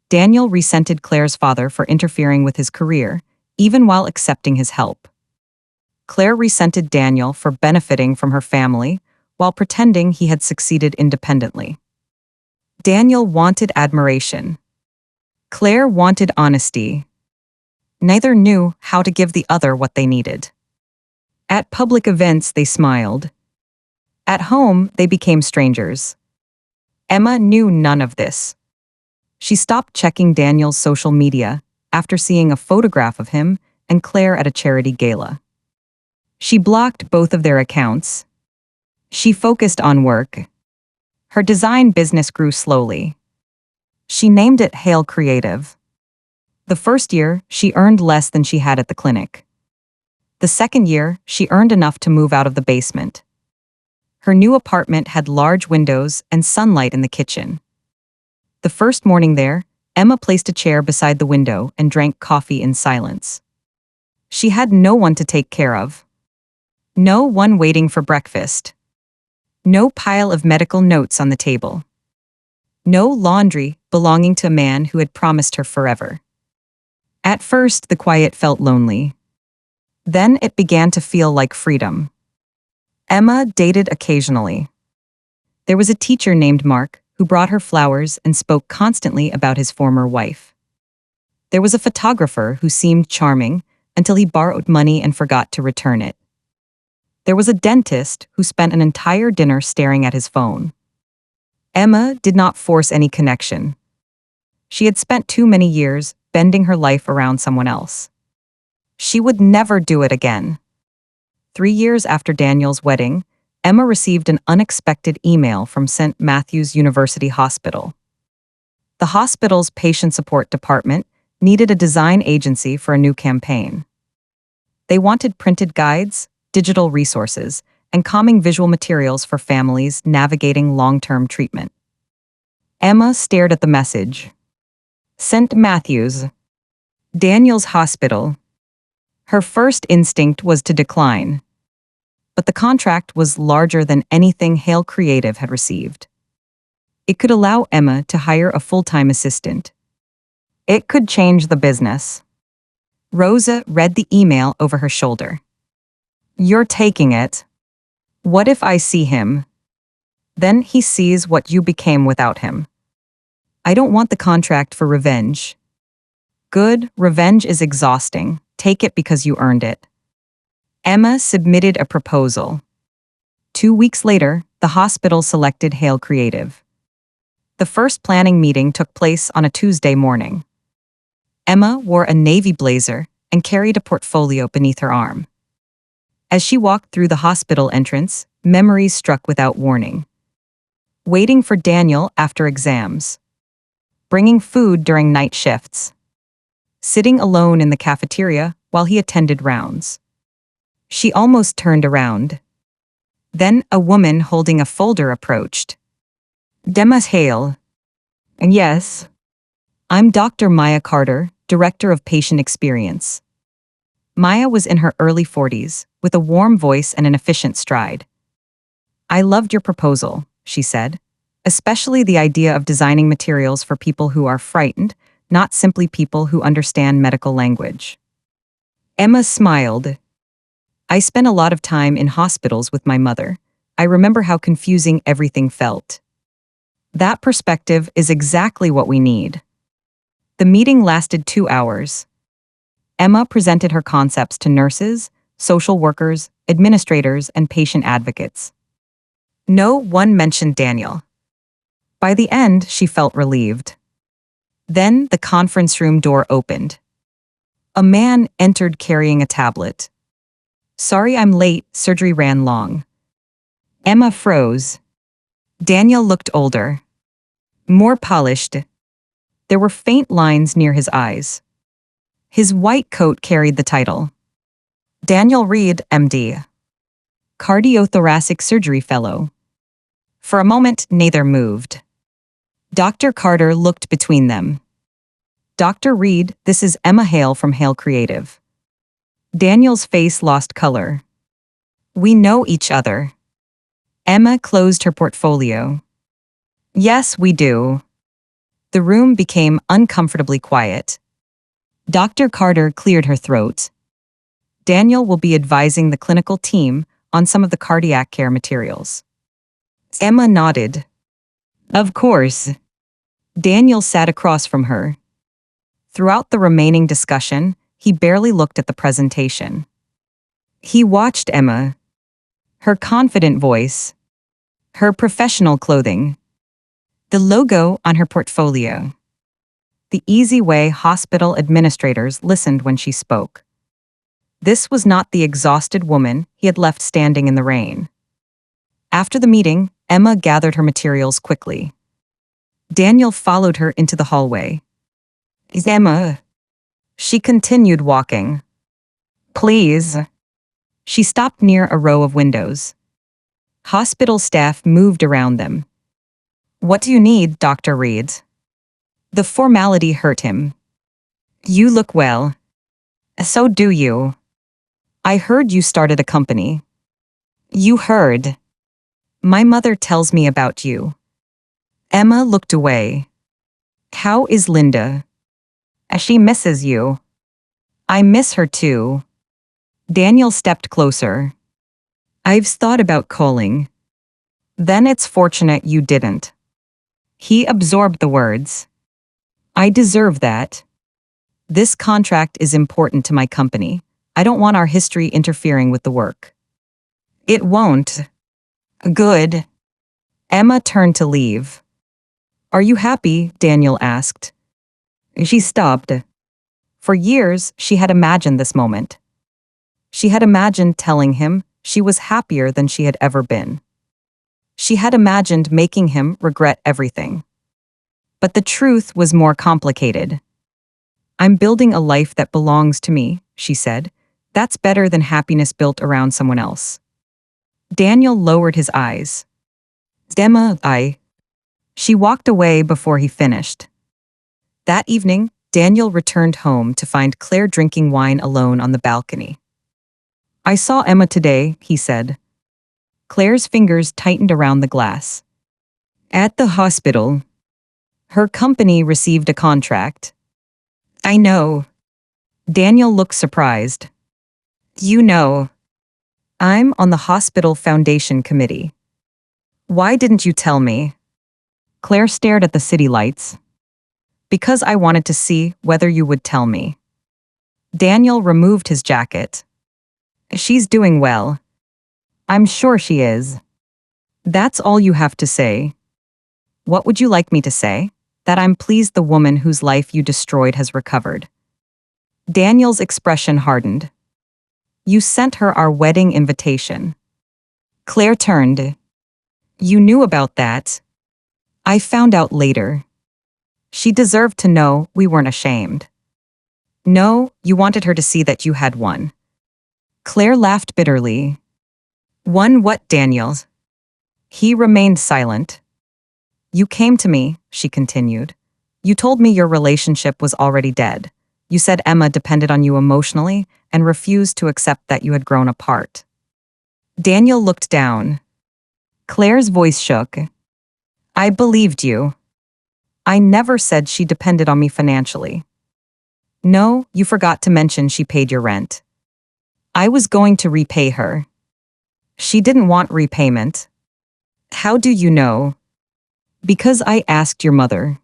Daniel resented Claire's father for interfering with his career, even while accepting his help. Claire resented Daniel for benefiting from her family while pretending he had succeeded independently. Daniel wanted admiration. Claire wanted honesty. Neither knew how to give the other what they needed. At public events, they smiled. At home, they became strangers. Emma knew none of this. She stopped checking Daniel's social media after seeing a photograph of him and Claire at a charity gala. She blocked both of their accounts. She focused on work. Her design business grew slowly. She named it Hale Creative. The first year, she earned less than she had at the clinic. The second year, she earned enough to move out of the basement. Her new apartment had large windows and sunlight in the kitchen. The first morning there, Emma placed a chair beside the window and drank coffee in silence. She had no one to take care of. No one waiting for breakfast. No pile of medical notes on the table. No laundry belonging to a man who had promised her forever. At first, the quiet felt lonely. Then it began to feel like freedom. Emma dated occasionally. There was a teacher named Mark who brought her flowers and spoke constantly about his former wife. There was a photographer who seemed charming until he borrowed money and forgot to return it. There was a dentist who spent an entire dinner staring at his phone. Emma did not force any connection. She had spent too many years bending her life around someone else. She would never do it again. 3 years after Daniel's wedding, Emma received an unexpected email from St. Matthew's University Hospital. The hospital's patient support department needed a design agency for a new campaign. They wanted printed guides, digital resources, and calming visual materials for families navigating long-term treatment. Emma stared at the message. St. Matthew's. Daniel's hospital. Her first instinct was to decline. But the contract was larger than anything Hale Creative had received. It could allow Emma to hire a full-time assistant. It could change the business. Rosa read the email over her shoulder. "You're taking it. What if I see him? Then he sees what you became without him. I don't want the contract for revenge." "Good, revenge is exhausting. Take it because you earned it." Emma submitted a proposal. 2 weeks later, the hospital selected Hale Creative. The first planning meeting took place on a Tuesday morning. Emma wore a navy blazer and carried a portfolio beneath her arm. As she walked through the hospital entrance, memories struck without warning. Waiting for Daniel after exams. Bringing food during night shifts. Sitting alone in the cafeteria while he attended rounds. She almost turned around. Then a woman holding a folder approached. Demas Hale. And yes, I'm Dr. Maya Carter, Director of Patient Experience. Maya was in her early 40s, with a warm voice and an efficient stride. I loved your proposal, she said, especially the idea of designing materials for people who are frightened, not simply people who understand medical language. Emma smiled. I spent a lot of time in hospitals with my mother. I remember how confusing everything felt. That perspective is exactly what we need. The meeting lasted 2 hours. Emma presented her concepts to nurses, social workers, administrators, and patient advocates. No one mentioned Daniel. By the end, she felt relieved. Then the conference room door opened. A man entered carrying a tablet. Sorry I'm late, surgery ran long. Emma froze. Daniel looked older. More polished. There were faint lines near his eyes. His white coat carried the title. Daniel Reed, MD. Cardiothoracic Surgery Fellow. For a moment, neither moved. Dr. Carter looked between them. Dr. Reed, this is Emma Hale from Hale Creative. Daniel's face lost color. We know each other. Emma closed her portfolio. Yes, we do. The room became uncomfortably quiet. Dr. Carter cleared her throat. Daniel will be advising the clinical team on some of the cardiac care materials. Emma nodded. Of course. Daniel sat across from her. Throughout the remaining discussion, he barely looked at the presentation. He watched Emma. Her confident voice. Her professional clothing. The logo on her portfolio. The easy way hospital administrators listened when she spoke. This was not the exhausted woman he had left standing in the rain. After the meeting, Emma gathered her materials quickly. Daniel followed her into the hallway. Emma. She continued walking. Please. She stopped near a row of windows. Hospital staff moved around them. What do you need, Dr. Reed? The formality hurt him. You look well. So do you. I heard you started a company. You heard. My mother tells me about you. Emma looked away. How is Linda? She misses you. I miss her too. Daniel stepped closer. I've thought about calling. Then it's fortunate you didn't. He absorbed the words. I deserve that. This contract is important to my company. I don't want our history interfering with the work. It won't. Good. Emma turned to leave. Are you happy? Daniel asked. She stopped. For years, she had imagined this moment. She had imagined telling him she was happier than she had ever been. She had imagined making him regret everything. But the truth was more complicated. I'm building a life that belongs to me, she said. That's better than happiness built around someone else. Daniel lowered his eyes. Emma, She walked away before he finished. That evening, Daniel returned home to find Claire drinking wine alone on the balcony. I saw Emma today, he said. Claire's fingers tightened around the glass. At the hospital. Her company received a contract. I know. Daniel looked surprised. You know. I'm on the hospital foundation committee. Why didn't you tell me? Claire stared at the city lights. Because I wanted to see whether you would tell me. Daniel removed his jacket. She's doing well. I'm sure she is. That's all you have to say. What would you like me to say? That I'm pleased the woman whose life you destroyed has recovered. Daniel's expression hardened. You sent her our wedding invitation. Claire turned. You knew about that. I found out later. She deserved to know we weren't ashamed. No, you wanted her to see that you had won. Claire laughed bitterly. Won what, Daniel? He remained silent. You came to me, she continued. You told me your relationship was already dead. You said Emma depended on you emotionally and refused to accept that you had grown apart. Daniel looked down. Claire's voice shook. I believed you. I never said she depended on me financially. No, you forgot to mention she paid your rent. I was going to repay her. She didn't want repayment. How do you know? Because I asked your mother.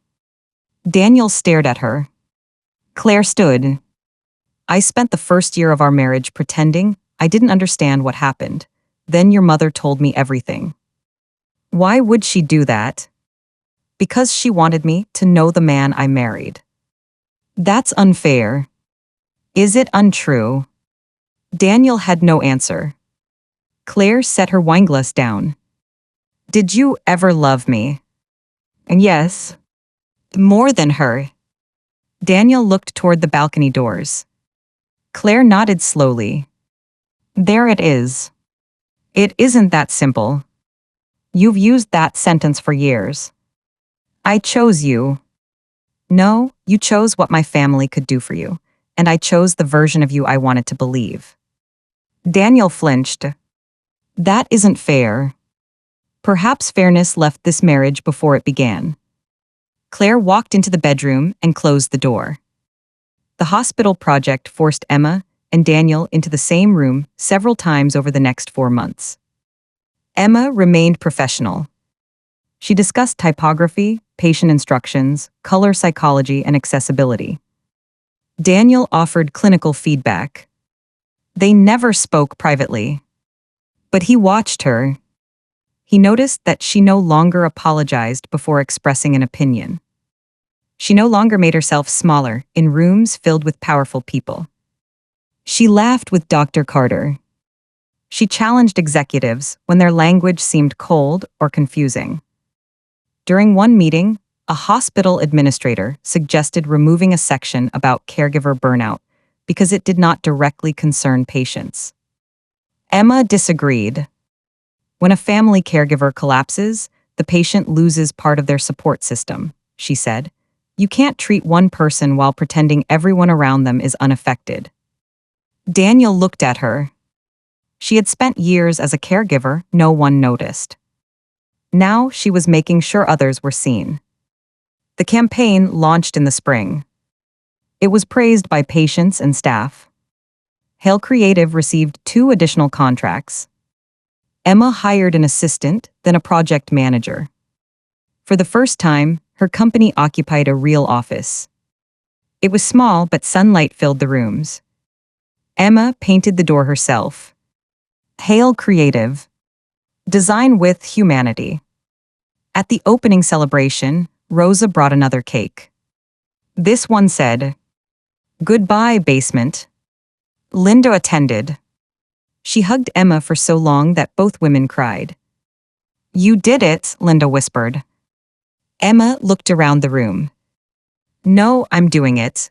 Daniel stared at her. Claire stood. I spent the first year of our marriage pretending I didn't understand what happened. Then your mother told me everything. Why would she do that? Because she wanted me to know the man I married. That's unfair. Is it untrue? Daniel had no answer. Claire set her wineglass down. Did you ever love me? And yes. More than her. Daniel looked toward the balcony doors. Claire nodded slowly. There it is. It isn't that simple. You've used that sentence for years. I chose you. No, you chose what my family could do for you, and I chose the version of you I wanted to believe. Daniel flinched. That isn't fair. Perhaps fairness left this marriage before it began. Claire walked into the bedroom and closed the door. The hospital project forced Emma and Daniel into the same room several times over the next 4 months. Emma remained professional. She discussed typography, patient instructions, color psychology, and accessibility. Daniel offered clinical feedback. They never spoke privately. But he watched her. He noticed that she no longer apologized before expressing an opinion. She no longer made herself smaller in rooms filled with powerful people. She laughed with Dr. Carter. She challenged executives when their language seemed cold or confusing. During one meeting, a hospital administrator suggested removing a section about caregiver burnout because it did not directly concern patients. Emma disagreed. When a family caregiver collapses, the patient loses part of their support system, she said. You can't treat one person while pretending everyone around them is unaffected. Daniel looked at her. She had spent years as a caregiver no one noticed. Now she was making sure others were seen. The campaign launched in the spring. It was praised by patients and staff. Hale Creative received 2 additional contracts. Emma hired an assistant, then a project manager. For the first time, her company occupied a real office. It was small, but sunlight filled the rooms. Emma painted the door herself. Hale Creative. Design with humanity. At the opening celebration, Rosa brought another cake. This one said, "Goodbye, basement." Linda attended. She hugged Emma for so long that both women cried. You did it, Linda whispered. Emma looked around the room. No, I'm doing it.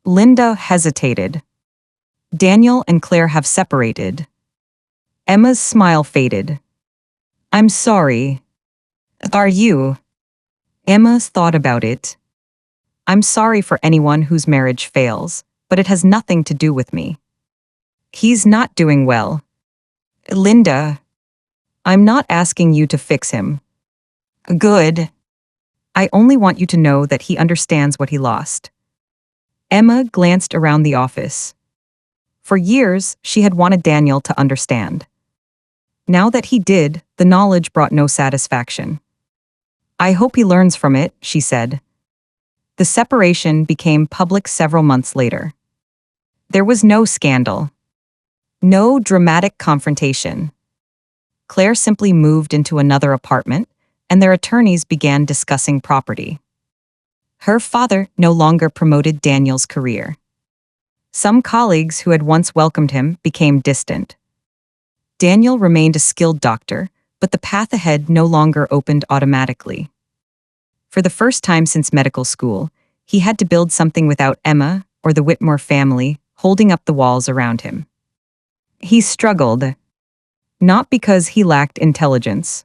Linda hesitated. Daniel and Claire have separated. Emma's smile faded. I'm sorry. Are you? Emma thought about it. I'm sorry for anyone whose marriage fails, but it has nothing to do with me. He's not doing well. Linda. I'm not asking you to fix him. Good. I only want you to know that he understands what he lost. Emma glanced around the office. For years, she had wanted Daniel to understand. Now that he did, the knowledge brought no satisfaction. I hope he learns from it, she said. The separation became public several months later. There was no scandal. No dramatic confrontation. Claire simply moved into another apartment, and their attorneys began discussing property. Her father no longer promoted Daniel's career. Some colleagues who had once welcomed him became distant. Daniel remained a skilled doctor, but the path ahead no longer opened automatically. For the first time since medical school, he had to build something without Emma or the Whitmore family holding up the walls around him. He struggled, not because he lacked intelligence,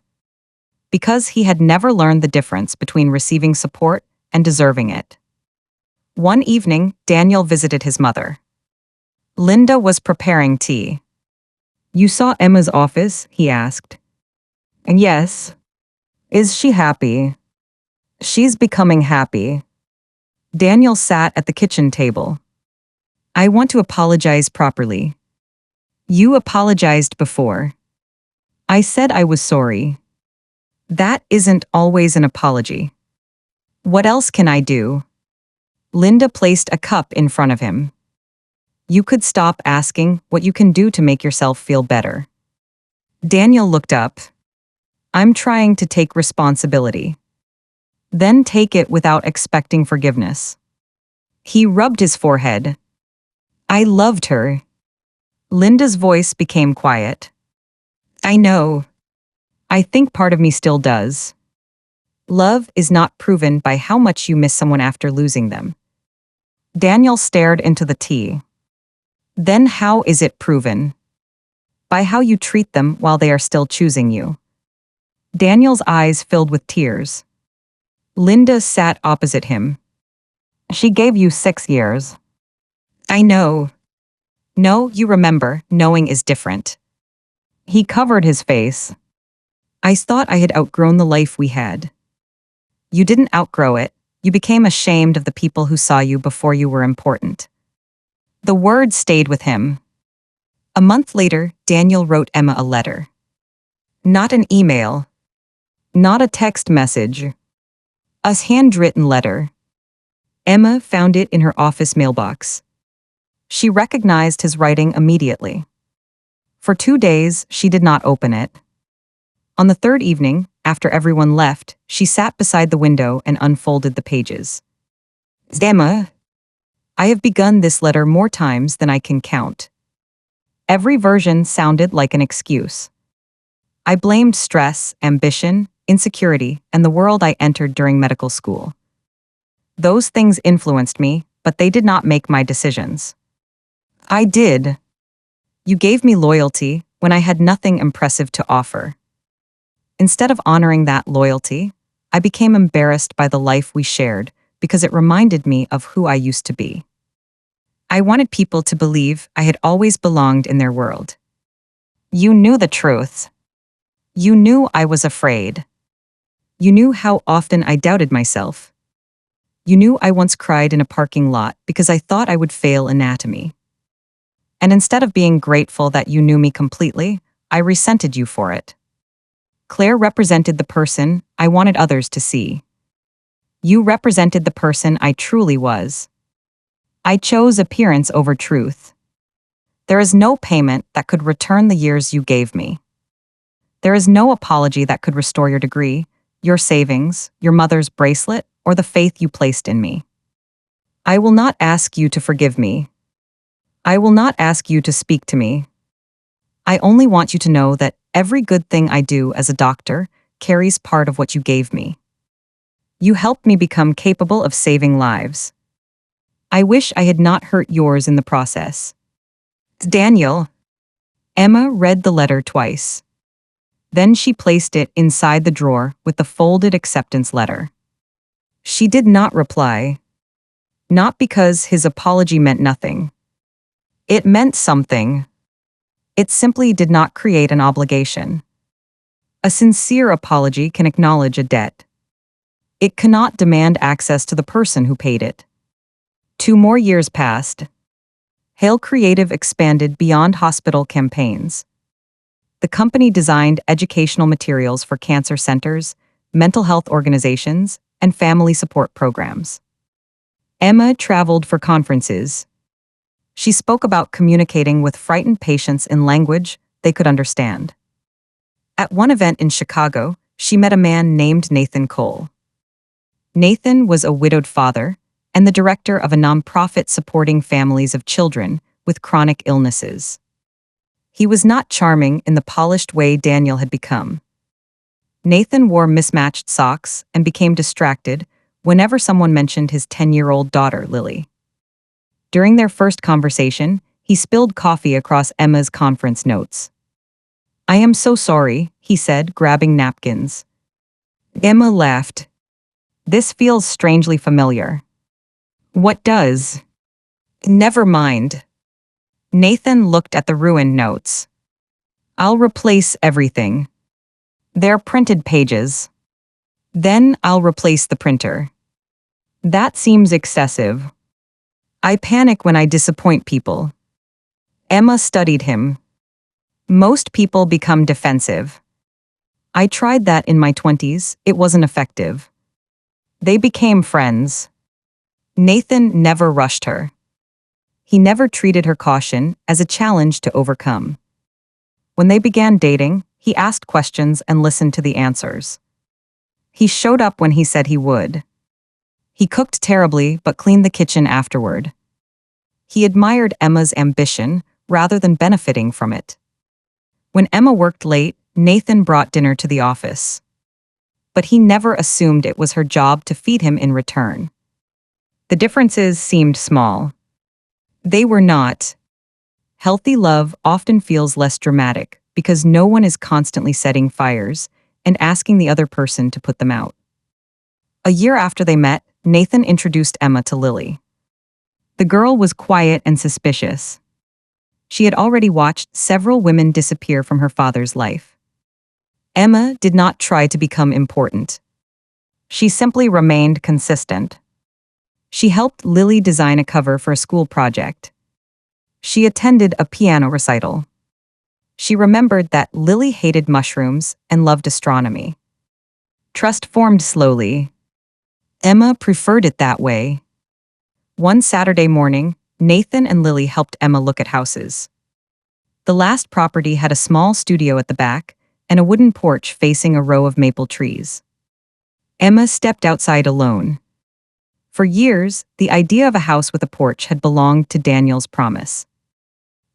because he had never learned the difference between receiving support and deserving it. One evening, Daniel visited his mother. Linda was preparing tea. "You saw Emma's office?" he asked. "And yes. Is she happy?" "She's becoming happy." Daniel sat at the kitchen table. "I want to apologize properly." "You apologized before." "I said I was sorry." "That isn't always an apology." "What else can I do?" Linda placed a cup in front of him. "You could stop asking what you can do to make yourself feel better." Daniel looked up. "I'm trying to take responsibility." "Then take it without expecting forgiveness." He rubbed his forehead. "I loved her." Linda's voice became quiet. "I know. I think part of me still does." Love is not proven by how much you miss someone after losing them. Daniel stared into the tea. "Then how is it proven?" "By how you treat them while they are still choosing you." Daniel's eyes filled with tears. Linda sat opposite him. "She gave you 6 years." "I know." "No, you remember, knowing is different." He covered his face. "I thought I had outgrown the life we had." "You didn't outgrow it. You became ashamed of the people who saw you before you were important." The word stayed with him. A month later, Daniel wrote Emma a letter. Not an email. Not a text message. A handwritten letter. Emma found it in her office mailbox. She recognized his writing immediately. For 2 days, she did not open it. On the third evening, after everyone left, she sat beside the window and unfolded the pages. "Emma, I have begun this letter more times than I can count." Every version sounded like an excuse. "I blamed stress, ambition, insecurity, and the world I entered during medical school. Those things influenced me, but they did not make my decisions. I did. You gave me loyalty when I had nothing impressive to offer. Instead of honoring that loyalty, I became embarrassed by the life we shared because it reminded me of who I used to be. I wanted people to believe I had always belonged in their world. You knew the truth. You knew I was afraid. You knew how often I doubted myself. You knew I once cried in a parking lot because I thought I would fail anatomy. And instead of being grateful that you knew me completely, I resented you for it. Claire represented the person I wanted others to see. You represented the person I truly was. I chose appearance over truth. There is no payment that could return the years you gave me. There is no apology that could restore your degree, your savings, your mother's bracelet, or the faith you placed in me. I will not ask you to forgive me. I will not ask you to speak to me. I only want you to know that every good thing I do as a doctor carries part of what you gave me. You helped me become capable of saving lives. I wish I had not hurt yours in the process. Daniel." Emma read the letter twice. Then she placed it inside the drawer with the folded acceptance letter. She did not reply. Not because his apology meant nothing. It meant something. It simply did not create an obligation. A sincere apology can acknowledge a debt. It cannot demand access to the person who paid it. 2 more years passed. Hale Creative expanded beyond hospital campaigns. The company designed educational materials for cancer centers, mental health organizations, and family support programs. Emma traveled for conferences. She spoke about communicating with frightened patients in language they could understand. At one event in Chicago, she met a man named Nathan Cole. Nathan was a widowed father, and the director of a nonprofit supporting families of children with chronic illnesses. He was not charming in the polished way Daniel had become. Nathan wore mismatched socks and became distracted whenever someone mentioned his 10-year-old daughter, Lily. During their first conversation, he spilled coffee across Emma's conference notes. "I am so sorry," he said, grabbing napkins. Emma laughed. "This feels strangely familiar." "What does?" "Never mind." Nathan looked at the ruined notes. "I'll replace everything. They're printed pages. Then I'll replace the printer." "That seems excessive." "I panic when I disappoint people." Emma studied him. "Most people become defensive. I tried that in my 20s, it wasn't effective." They became friends. Nathan never rushed her. He never treated her caution as a challenge to overcome. When they began dating, he asked questions and listened to the answers. He showed up when he said he would. He cooked terribly but cleaned the kitchen afterward. He admired Emma's ambition rather than benefiting from it. When Emma worked late, Nathan brought dinner to the office. But he never assumed it was her job to feed him in return. The differences seemed small. They were not. Healthy love often feels less dramatic because no one is constantly setting fires and asking the other person to put them out. A year after they met, Nathan introduced Emma to Lily. The girl was quiet and suspicious. She had already watched several women disappear from her father's life. Emma did not try to become important. She simply remained consistent. She helped Lily design a cover for a school project. She attended a piano recital. She remembered that Lily hated mushrooms and loved astronomy. Trust formed slowly. Emma preferred it that way. One Saturday morning, Nathan and Lily helped Emma look at houses. The last property had a small studio at the back and a wooden porch facing a row of maple trees. Emma stepped outside alone. For years, the idea of a house with a porch had belonged to Daniel's promise.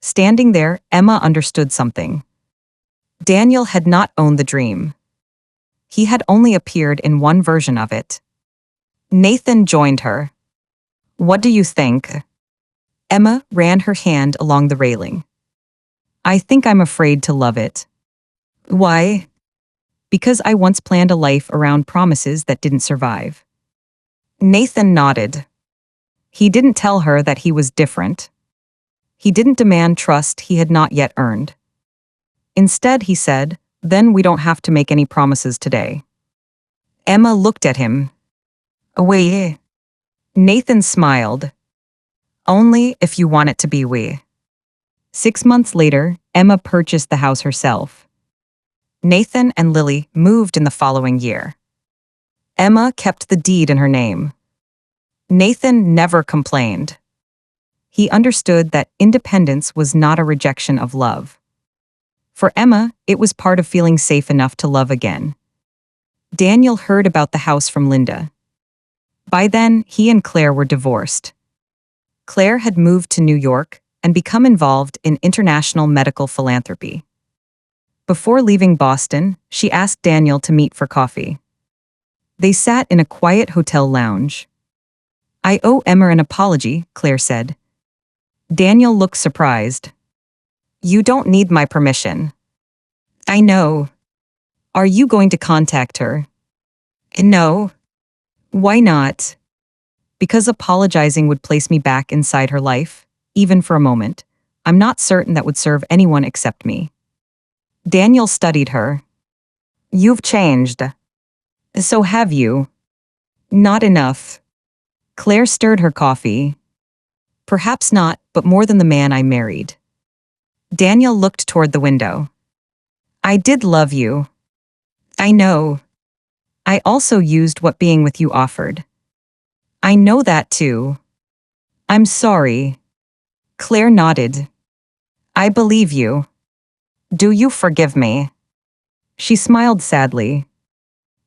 Standing there, Emma understood something. Daniel had not owned the dream. He had only appeared in one version of it. Nathan joined her. "What do you think?" Emma ran her hand along the railing. "I think I'm afraid to love it." "Why?" "Because I once planned a life around promises that didn't survive." Nathan nodded. He didn't tell her that he was different. He didn't demand trust he had not yet earned. Instead, he said, "Then we don't have to make any promises today." Emma looked at him. "We?" Nathan smiled. "Only if you want it to be we." 6 months later, Emma purchased the house herself. Nathan and Lily moved in the following year. Emma kept the deed in her name. Nathan never complained. He understood that independence was not a rejection of love. For Emma, it was part of feeling safe enough to love again. Daniel heard about the house from Linda. By then, he and Claire were divorced. Claire had moved to New York and become involved in international medical philanthropy. Before leaving Boston, she asked Daniel to meet for coffee. They sat in a quiet hotel lounge. "I owe Emma an apology," Claire said. Daniel looked surprised. "You don't need my permission." "I know." "Are you going to contact her?" "No." "Why not?" "Because apologizing would place me back inside her life, even for a moment. I'm not certain that would serve anyone except me." Daniel studied her. "You've changed." "So have you." "Not enough." Claire stirred her coffee. "Perhaps not, but more than the man I married." Daniel looked toward the window. "I did love you." "I know." "I also used what being with you offered." "I know that too." "I'm sorry." Claire nodded. "I believe you." "Do you forgive me?" She smiled sadly.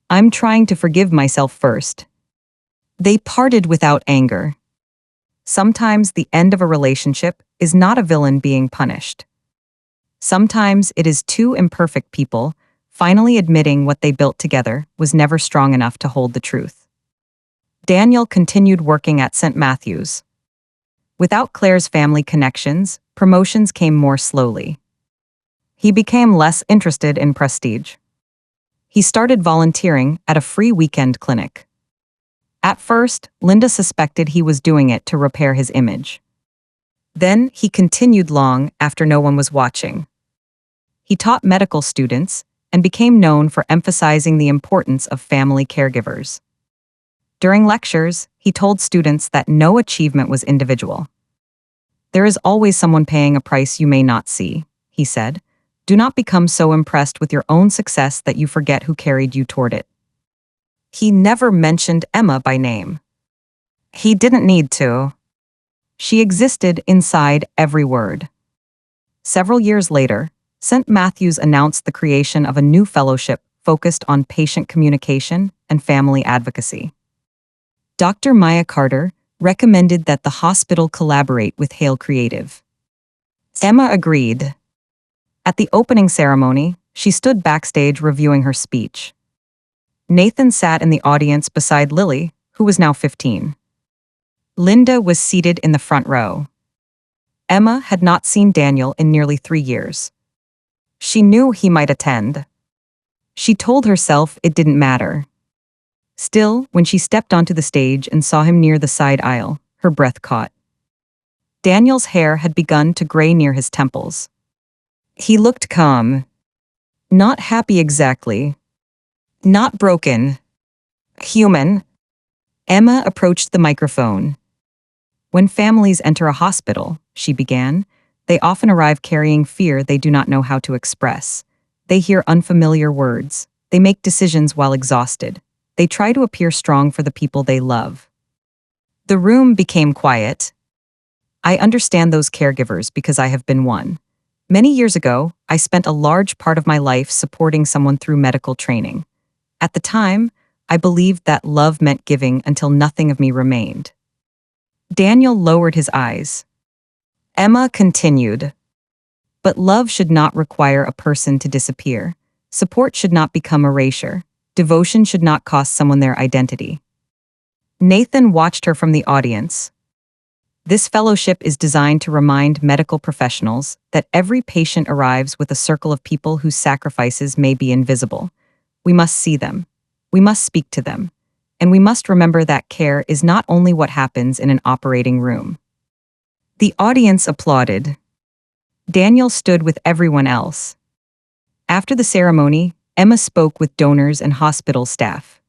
"I'm trying to forgive myself first." They parted without anger. Sometimes the end of a relationship is not a villain being punished. Sometimes it is two imperfect people finally admitting what they built together was never strong enough to hold the truth. Daniel continued working at St. Matthew's. Without Claire's family connections, promotions came more slowly. He became less interested in prestige. He started volunteering at a free weekend clinic. At first, Linda suspected he was doing it to repair his image. Then he continued long after no one was watching. He taught medical students and became known for emphasizing the importance of family caregivers. During lectures, he told students that no achievement was individual. There is always someone paying a price you may not see, he said. Do not become so impressed with your own success that you forget who carried you toward it. He never mentioned Emma by name. He didn't need to. She existed inside every word. Several years later, St. Matthew's announced the creation of a new fellowship focused on patient communication and family advocacy. Dr. Maya Carter recommended that the hospital collaborate with Hale Creative. Emma agreed. At the opening ceremony, she stood backstage reviewing her speech. Nathan sat in the audience beside Lily, who was now 15. Linda was seated in the front row. Emma had not seen Daniel in nearly 3 years. She knew he might attend. She told herself it didn't matter. Still, when she stepped onto the stage and saw him near the side aisle, her breath caught. Daniel's hair had begun to gray near his temples. He looked calm. Not happy exactly. Not broken. Human. Emma approached the microphone. When families enter a hospital, she began, they often arrive carrying fear they do not know how to express. They hear unfamiliar words. They make decisions while exhausted. They try to appear strong for the people they love. The room became quiet. I understand those caregivers because I have been one. Many years ago, I spent a large part of my life supporting someone through medical training. At the time, I believed that love meant giving until nothing of me remained. Daniel lowered his eyes. Emma continued. But love should not require a person to disappear. Support should not become erasure. Devotion should not cost someone their identity. Nathan watched her from the audience. This fellowship is designed to remind medical professionals that every patient arrives with a circle of people whose sacrifices may be invisible. We must see them. We must speak to them. And we must remember that care is not only what happens in an operating room. The audience applauded. Daniel stood with everyone else. After the ceremony, Emma spoke with donors and hospital staff.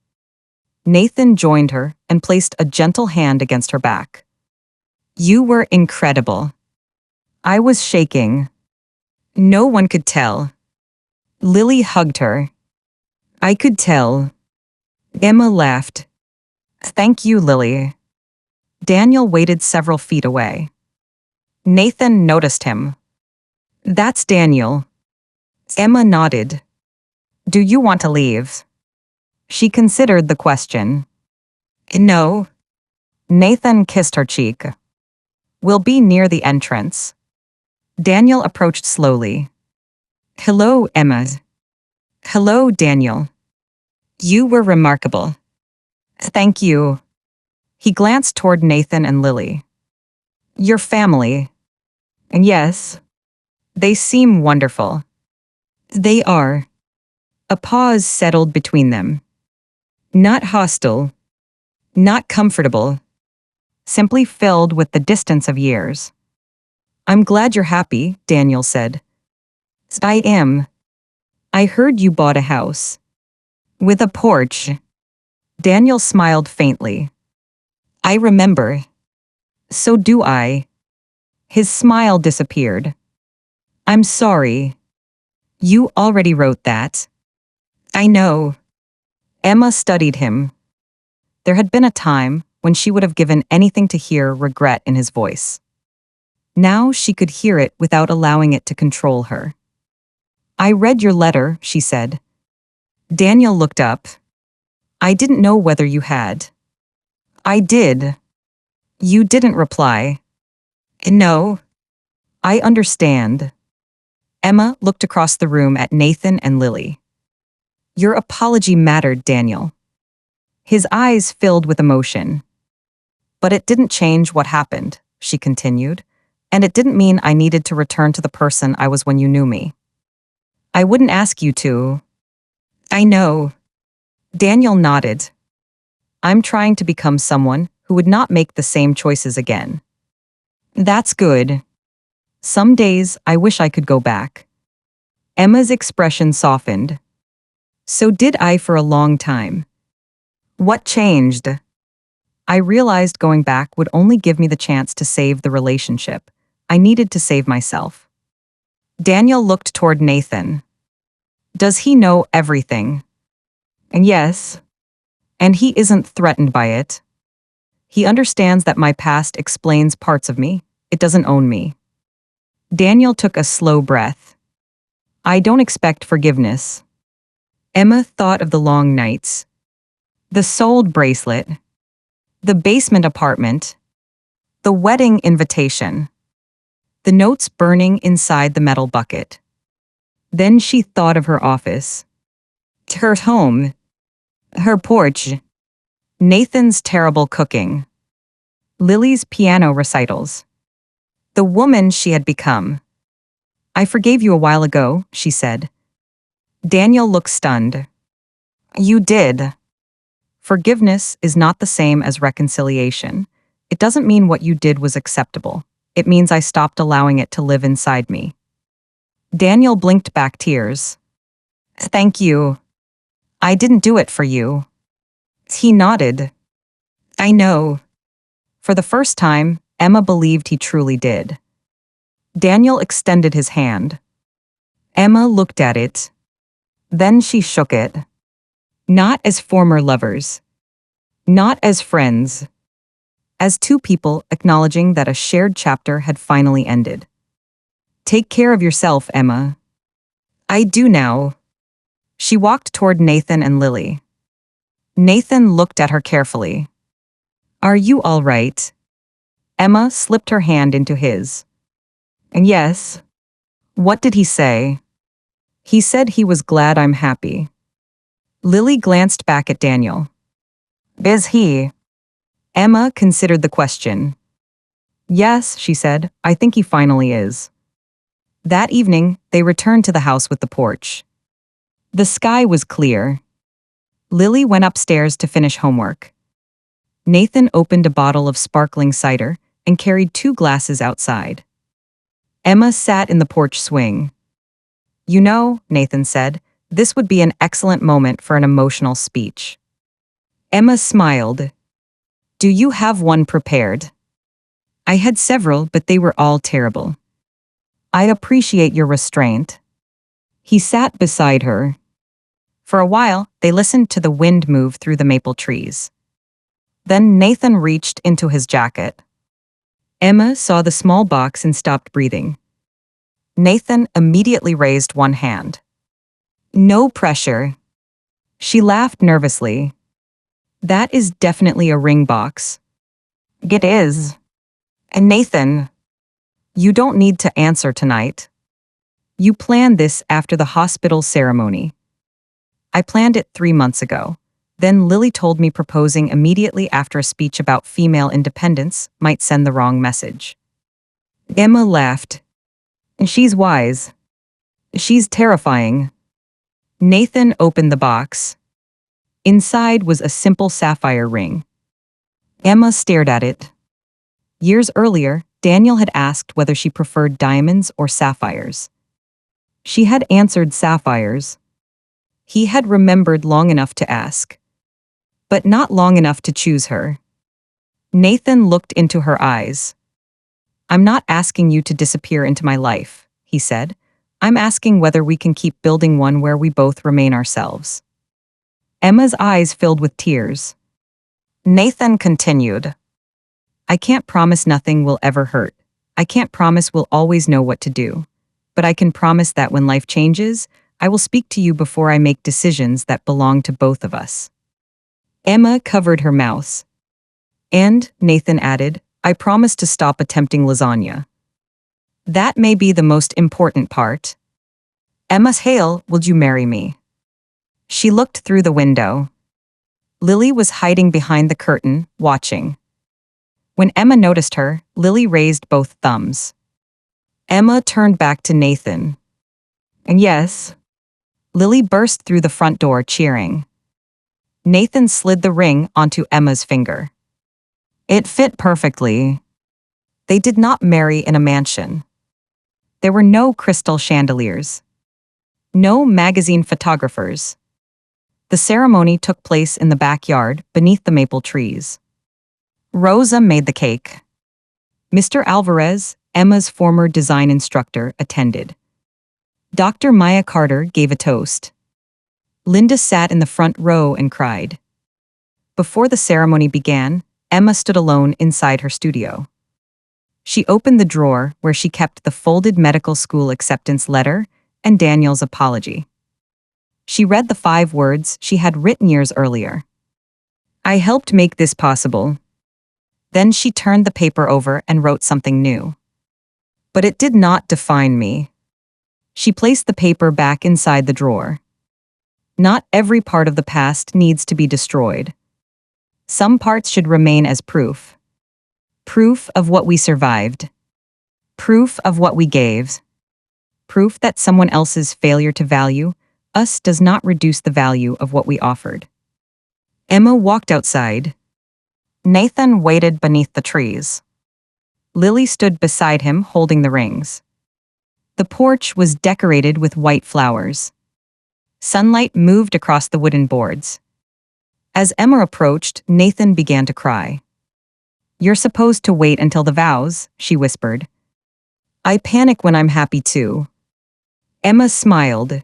Nathan joined her and placed a gentle hand against her back. You were incredible. I was shaking. No one could tell. Lily hugged her. I could tell. Emma laughed. Thank you, Lily. Daniel waited several feet away. Nathan noticed him. That's Daniel. Emma nodded. Do you want to leave? She considered the question. No. Nathan kissed her cheek. We'll be near the entrance. Daniel approached slowly. Hello, Emma. Hello, Daniel. You were remarkable. Thank you. He glanced toward Nathan and Lily. Your family. Yes. They seem wonderful. They are. A pause settled between them. Not hostile. Not comfortable. Simply filled with the distance of years. I'm glad you're happy, Daniel said. I am. I heard you bought a house. With a porch. Daniel smiled faintly. I remember. So do I. His smile disappeared. I'm sorry. You already wrote that. I know. Emma studied him. There had been a time when she would have given anything to hear regret in his voice. Now she could hear it without allowing it to control her. I read your letter, she said. Daniel looked up. I didn't know whether you had. I did. You didn't reply. No. I understand. Emma looked across the room at Nathan and Lily. Your apology mattered, Daniel. His eyes filled with emotion. But it didn't change what happened, she continued. And it didn't mean I needed to return to the person I was when you knew me. I wouldn't ask you to. I know. Daniel nodded. I'm trying to become someone who would not make the same choices again. That's good. Some days I wish I could go back. Emma's expression softened. So did I for a long time. What changed? I realized going back would only give me the chance to save the relationship. I needed to save myself. Daniel looked toward Nathan. Does he know everything? And yes. And he isn't threatened by it. He understands that my past explains parts of me. It doesn't own me. Daniel took a slow breath. I don't expect forgiveness. Emma thought of the long nights. The sold bracelet. The basement apartment. The wedding invitation. The notes burning inside the metal bucket. Then she thought of her office. Her home. Her porch. Nathan's terrible cooking. Lily's piano recitals. The woman she had become. I forgave you a while ago, she said. Daniel looked stunned. You did. Forgiveness is not the same as reconciliation. It doesn't mean what you did was acceptable. It means I stopped allowing it to live inside me. Daniel blinked back tears. Thank you. I didn't do it for you. He nodded. I know. For the first time, Emma believed he truly did. Daniel extended his hand. Emma looked at it. Then she shook it. Not as former lovers. Not as friends. As two people acknowledging that a shared chapter had finally ended. Take care of yourself, Emma. I do now. She walked toward Nathan and Lily. Nathan looked at her carefully. Are you all right? Emma slipped her hand into his. And yes. What did he say? He said he was glad I'm happy. Lily glanced back at Daniel. Is he? Emma considered the question. Yes, she said, I think he finally is. That evening, they returned to the house with the porch. The sky was clear. Lily went upstairs to finish homework. Nathan opened a bottle of sparkling cider and carried 2 glasses outside. Emma sat in the porch swing. You know, Nathan said, this would be an excellent moment for an emotional speech. Emma smiled. Do you have one prepared? I had several, but they were all terrible. I appreciate your restraint. He sat beside her. For a while, they listened to the wind move through the maple trees. Then Nathan reached into his jacket. Emma saw the small box and stopped breathing. Nathan immediately raised one hand. No pressure. She laughed nervously. That is definitely a ring box. It is. And Nathan, you don't need to answer tonight. You planned this after the hospital ceremony. I planned it 3 months ago. Then Lily told me proposing immediately after a speech about female independence might send the wrong message. Emma laughed. She's wise. She's terrifying. Nathan opened the box. Inside was a simple sapphire ring. Emma stared at it. Years earlier, Daniel had asked whether she preferred diamonds or sapphires. She had answered sapphires. He had remembered long enough to ask. But not long enough to choose her. Nathan looked into her eyes. I'm not asking you to disappear into my life, he said. I'm asking whether we can keep building one where we both remain ourselves. Emma's eyes filled with tears. Nathan continued. I can't promise nothing will ever hurt. I can't promise we'll always know what to do. But I can promise that when life changes, I will speak to you before I make decisions that belong to both of us. Emma covered her mouth. And, Nathan added, I promise to stop attempting lasagna. That may be the most important part. Emma Hale, will you marry me? She looked through the window. Lily was hiding behind the curtain, watching. When Emma noticed her, Lily raised both thumbs. Emma turned back to Nathan. And yes. Lily burst through the front door, cheering. Nathan slid the ring onto Emma's finger. It fit perfectly. They did not marry in a mansion. There were no crystal chandeliers. No magazine photographers. The ceremony took place in the backyard, beneath the maple trees. Rosa made the cake. Mr. Alvarez, Emma's former design instructor, attended. Dr. Maya Carter gave a toast. Linda sat in the front row and cried. Before the ceremony began, Emma stood alone inside her studio. She opened the drawer where she kept the folded medical school acceptance letter and Daniel's apology. She read the 5 words she had written years earlier. I helped make this possible. Then she turned the paper over and wrote something new. But it did not define me. She placed the paper back inside the drawer. Not every part of the past needs to be destroyed. Some parts should remain as proof. Proof of what we survived. Proof of what we gave. Proof that someone else's failure to value us does not reduce the value of what we offered. Emma walked outside. Nathan waited beneath the trees. Lily stood beside him holding the rings. The porch was decorated with white flowers. Sunlight moved across the wooden boards. As Emma approached, Nathan began to cry. You're supposed to wait until the vows, she whispered. I panic when I'm happy too. Emma smiled.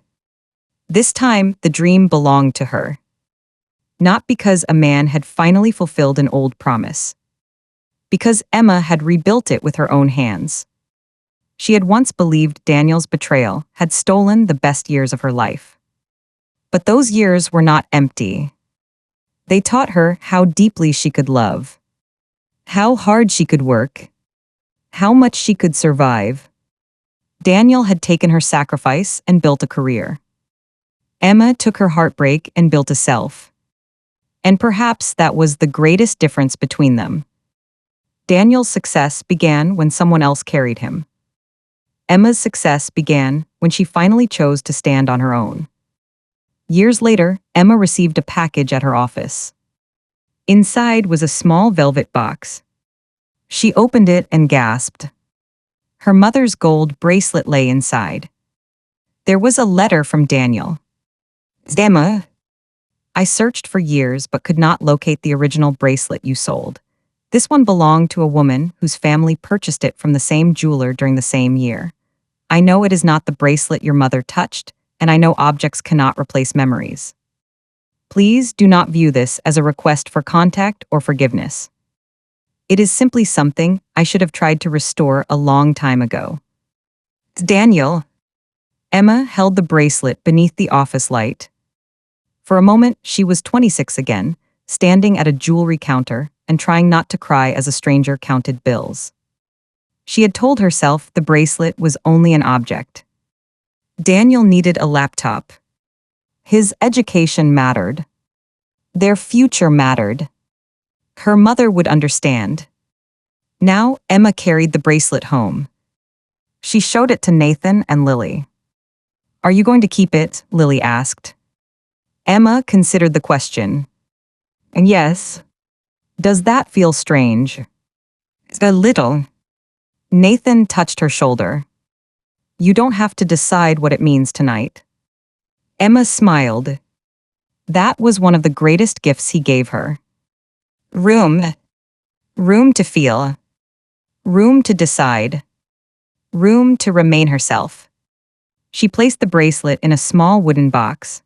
This time, the dream belonged to her. Not because a man had finally fulfilled an old promise. Because Emma had rebuilt it with her own hands. She had once believed Daniel's betrayal had stolen the best years of her life. But those years were not empty. They taught her how deeply she could love. How hard she could work. How much she could survive. Daniel had taken her sacrifice and built a career. Emma took her heartbreak and built a self. And perhaps that was the greatest difference between them. Daniel's success began when someone else carried him. Emma's success began when she finally chose to stand on her own. Years later, Emma received a package at her office. Inside was a small velvet box. She opened it and gasped. Her mother's gold bracelet lay inside. There was a letter from Daniel. Emma, I searched for years but could not locate the original bracelet you sold. This one belonged to a woman whose family purchased it from the same jeweler during the same year. I know it is not the bracelet your mother touched, and I know objects cannot replace memories. Please do not view this as a request for contact or forgiveness. It is simply something I should have tried to restore a long time ago. Daniel. Emma held the bracelet beneath the office light. For a moment, she was 26 again, standing at a jewelry counter and trying not to cry as a stranger counted bills. She had told herself the bracelet was only an object. Daniel needed a laptop. His education mattered. Their future mattered. Her mother would understand. Now, Emma carried the bracelet home. She showed it to Nathan and Lily. Are you going to keep it? Lily asked. Emma considered the question. And yes. Does that feel strange? A little. Nathan touched her shoulder. You don't have to decide what it means tonight. Emma smiled. That was one of the greatest gifts he gave her. Room. Room to feel. Room to decide. Room to remain herself. She placed the bracelet in a small wooden box.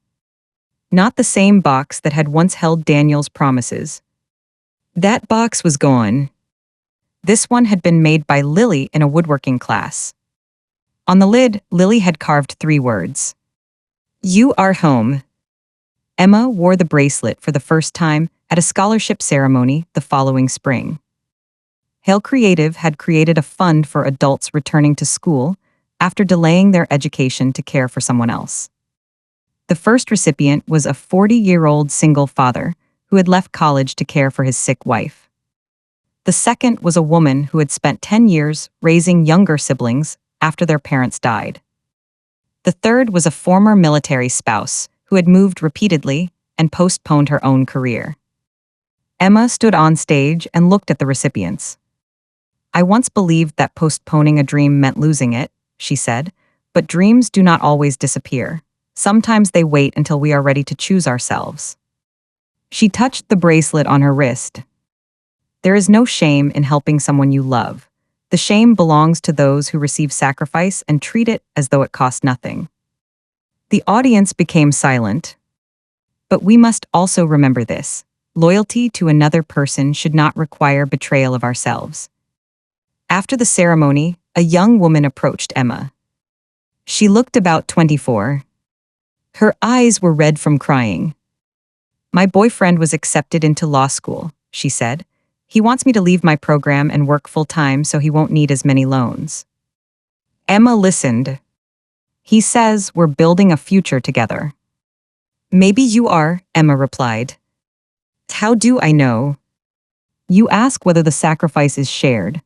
Not the same box that had once held Daniel's promises. That box was gone. This one had been made by Lily in a woodworking class. On the lid, Lily had carved 3 words. You are home. Emma wore the bracelet for the first time at a scholarship ceremony the following spring. Hale Creative had created a fund for adults returning to school after delaying their education to care for someone else. The first recipient was a 40-year-old single father who had left college to care for his sick wife. The second was a woman who had spent 10 years raising younger siblings after their parents died. The third was a former military spouse who had moved repeatedly and postponed her own career. Emma stood on stage and looked at the recipients. "I once believed that postponing a dream meant losing it," she said, "but dreams do not always disappear. Sometimes they wait until we are ready to choose ourselves." She touched the bracelet on her wrist. There is no shame in helping someone you love. The shame belongs to those who receive sacrifice and treat it as though it cost nothing. The audience became silent. But we must also remember this: loyalty to another person should not require betrayal of ourselves. After the ceremony, a young woman approached Emma. She looked about 24. Her eyes were red from crying. "My boyfriend was accepted into law school," she said. "He wants me to leave my program and work full-time so he won't need as many loans." Emma listened. "He says we're building a future together." "Maybe you are," Emma replied. "How do I know?" "You ask whether the sacrifice is shared."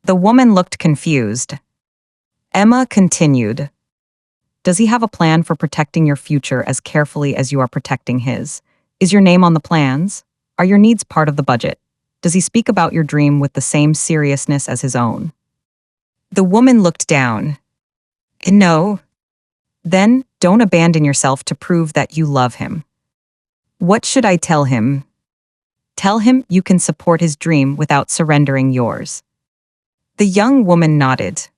The woman looked confused. Emma continued. "Does he have a plan for protecting your future as carefully as you are protecting his? Is your name on the plans? Are your needs part of the budget? Does he speak about your dream with the same seriousness as his own?" The woman looked down. "No." "Then, don't abandon yourself to prove that you love him." "What should I tell him?" "Tell him you can support his dream without surrendering yours." The young woman nodded.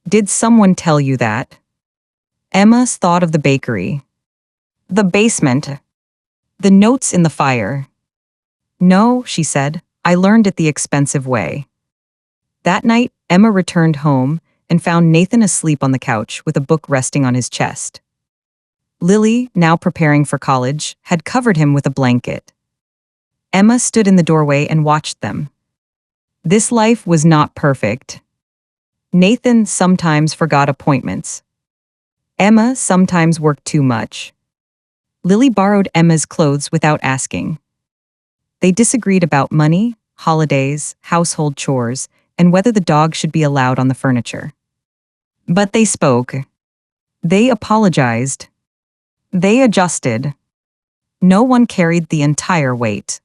"Did someone tell you that?" Emma thought of the bakery. The basement. The notes in the fire. "No," she said, "I learned it the expensive way." That night, Emma returned home and found Nathan asleep on the couch with a book resting on his chest. Lily, now preparing for college, had covered him with a blanket. Emma stood in the doorway and watched them. This life was not perfect. Nathan sometimes forgot appointments. Emma sometimes worked too much. Lily borrowed Emma's clothes without asking. They disagreed about money, holidays, household chores, and whether the dog should be allowed on the furniture. But they spoke. They apologized. They adjusted. No one carried the entire weight.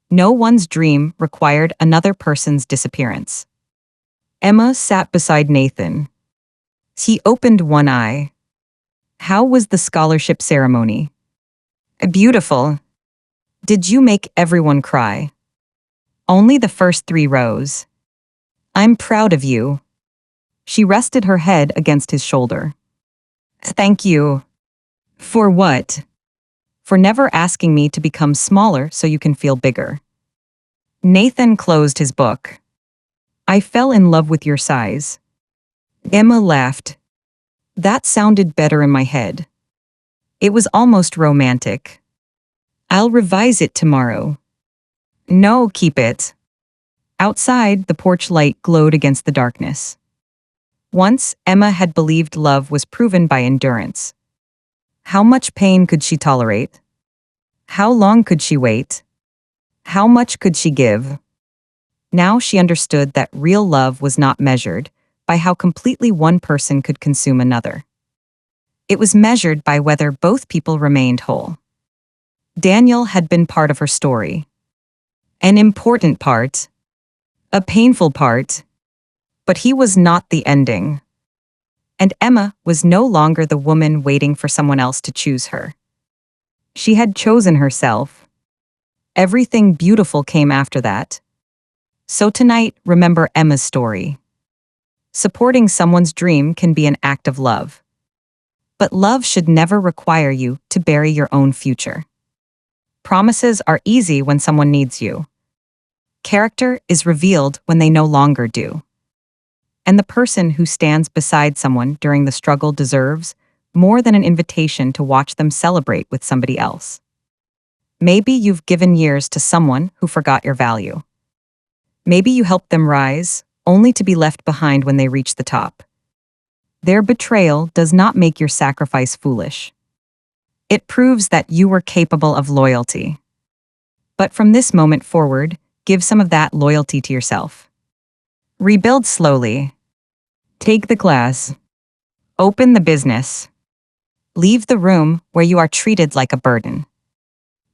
No one's dream required another person's disappearance. Emma sat beside Nathan. He opened one eye. "How was the scholarship ceremony?" "Beautiful." "Did you make everyone cry?" "Only the first 3 rows." "I'm proud of you." She rested her head against his shoulder. "Thank you." "For what?" "For never asking me to become smaller so you can feel bigger." Nathan closed his book. "I fell in love with your size." Emma laughed. "That sounded better in my head." It was almost romantic. "I'll revise it tomorrow." "No, keep it." Outside, the porch light glowed against the darkness. Once, Emma had believed love was proven by endurance. How much pain could she tolerate? How long could she wait? How much could she give? Now she understood that real love was not measured by how completely one person could consume another. It was measured by whether both people remained whole. Daniel had been part of her story. An important part. A painful part. But he was not the ending. And Emma was no longer the woman waiting for someone else to choose her. She had chosen herself. Everything beautiful came after that. So tonight, remember Emma's story. Supporting someone's dream can be an act of love. But love should never require you to bury your own future. Promises are easy when someone needs you. Character is revealed when they no longer do. And the person who stands beside someone during the struggle deserves more than an invitation to watch them celebrate with somebody else. Maybe you've given years to someone who forgot your value. Maybe you helped them rise, only to be left behind when they reach the top. Their betrayal does not make your sacrifice foolish. It proves that you were capable of loyalty. But from this moment forward, give some of that loyalty to yourself. Rebuild slowly. Take the class. Open the business. Leave the room where you are treated like a burden.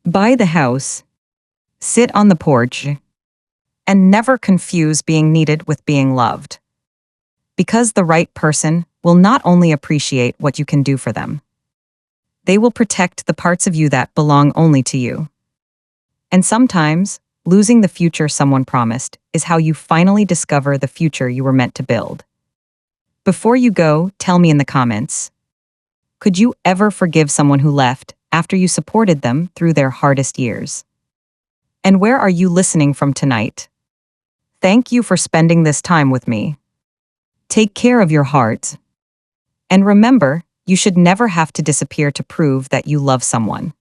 Buy the house. Sit on the porch. And never confuse being needed with being loved. Because the right person will not only appreciate what you can do for them, they will protect the parts of you that belong only to you. And sometimes, losing the future someone promised is how you finally discover the future you were meant to build. Before you go, tell me in the comments, could you ever forgive someone who left after you supported them through their hardest years? And where are you listening from tonight? Thank you for spending this time with me. Take care of your heart. And remember, you should never have to disappear to prove that you love someone.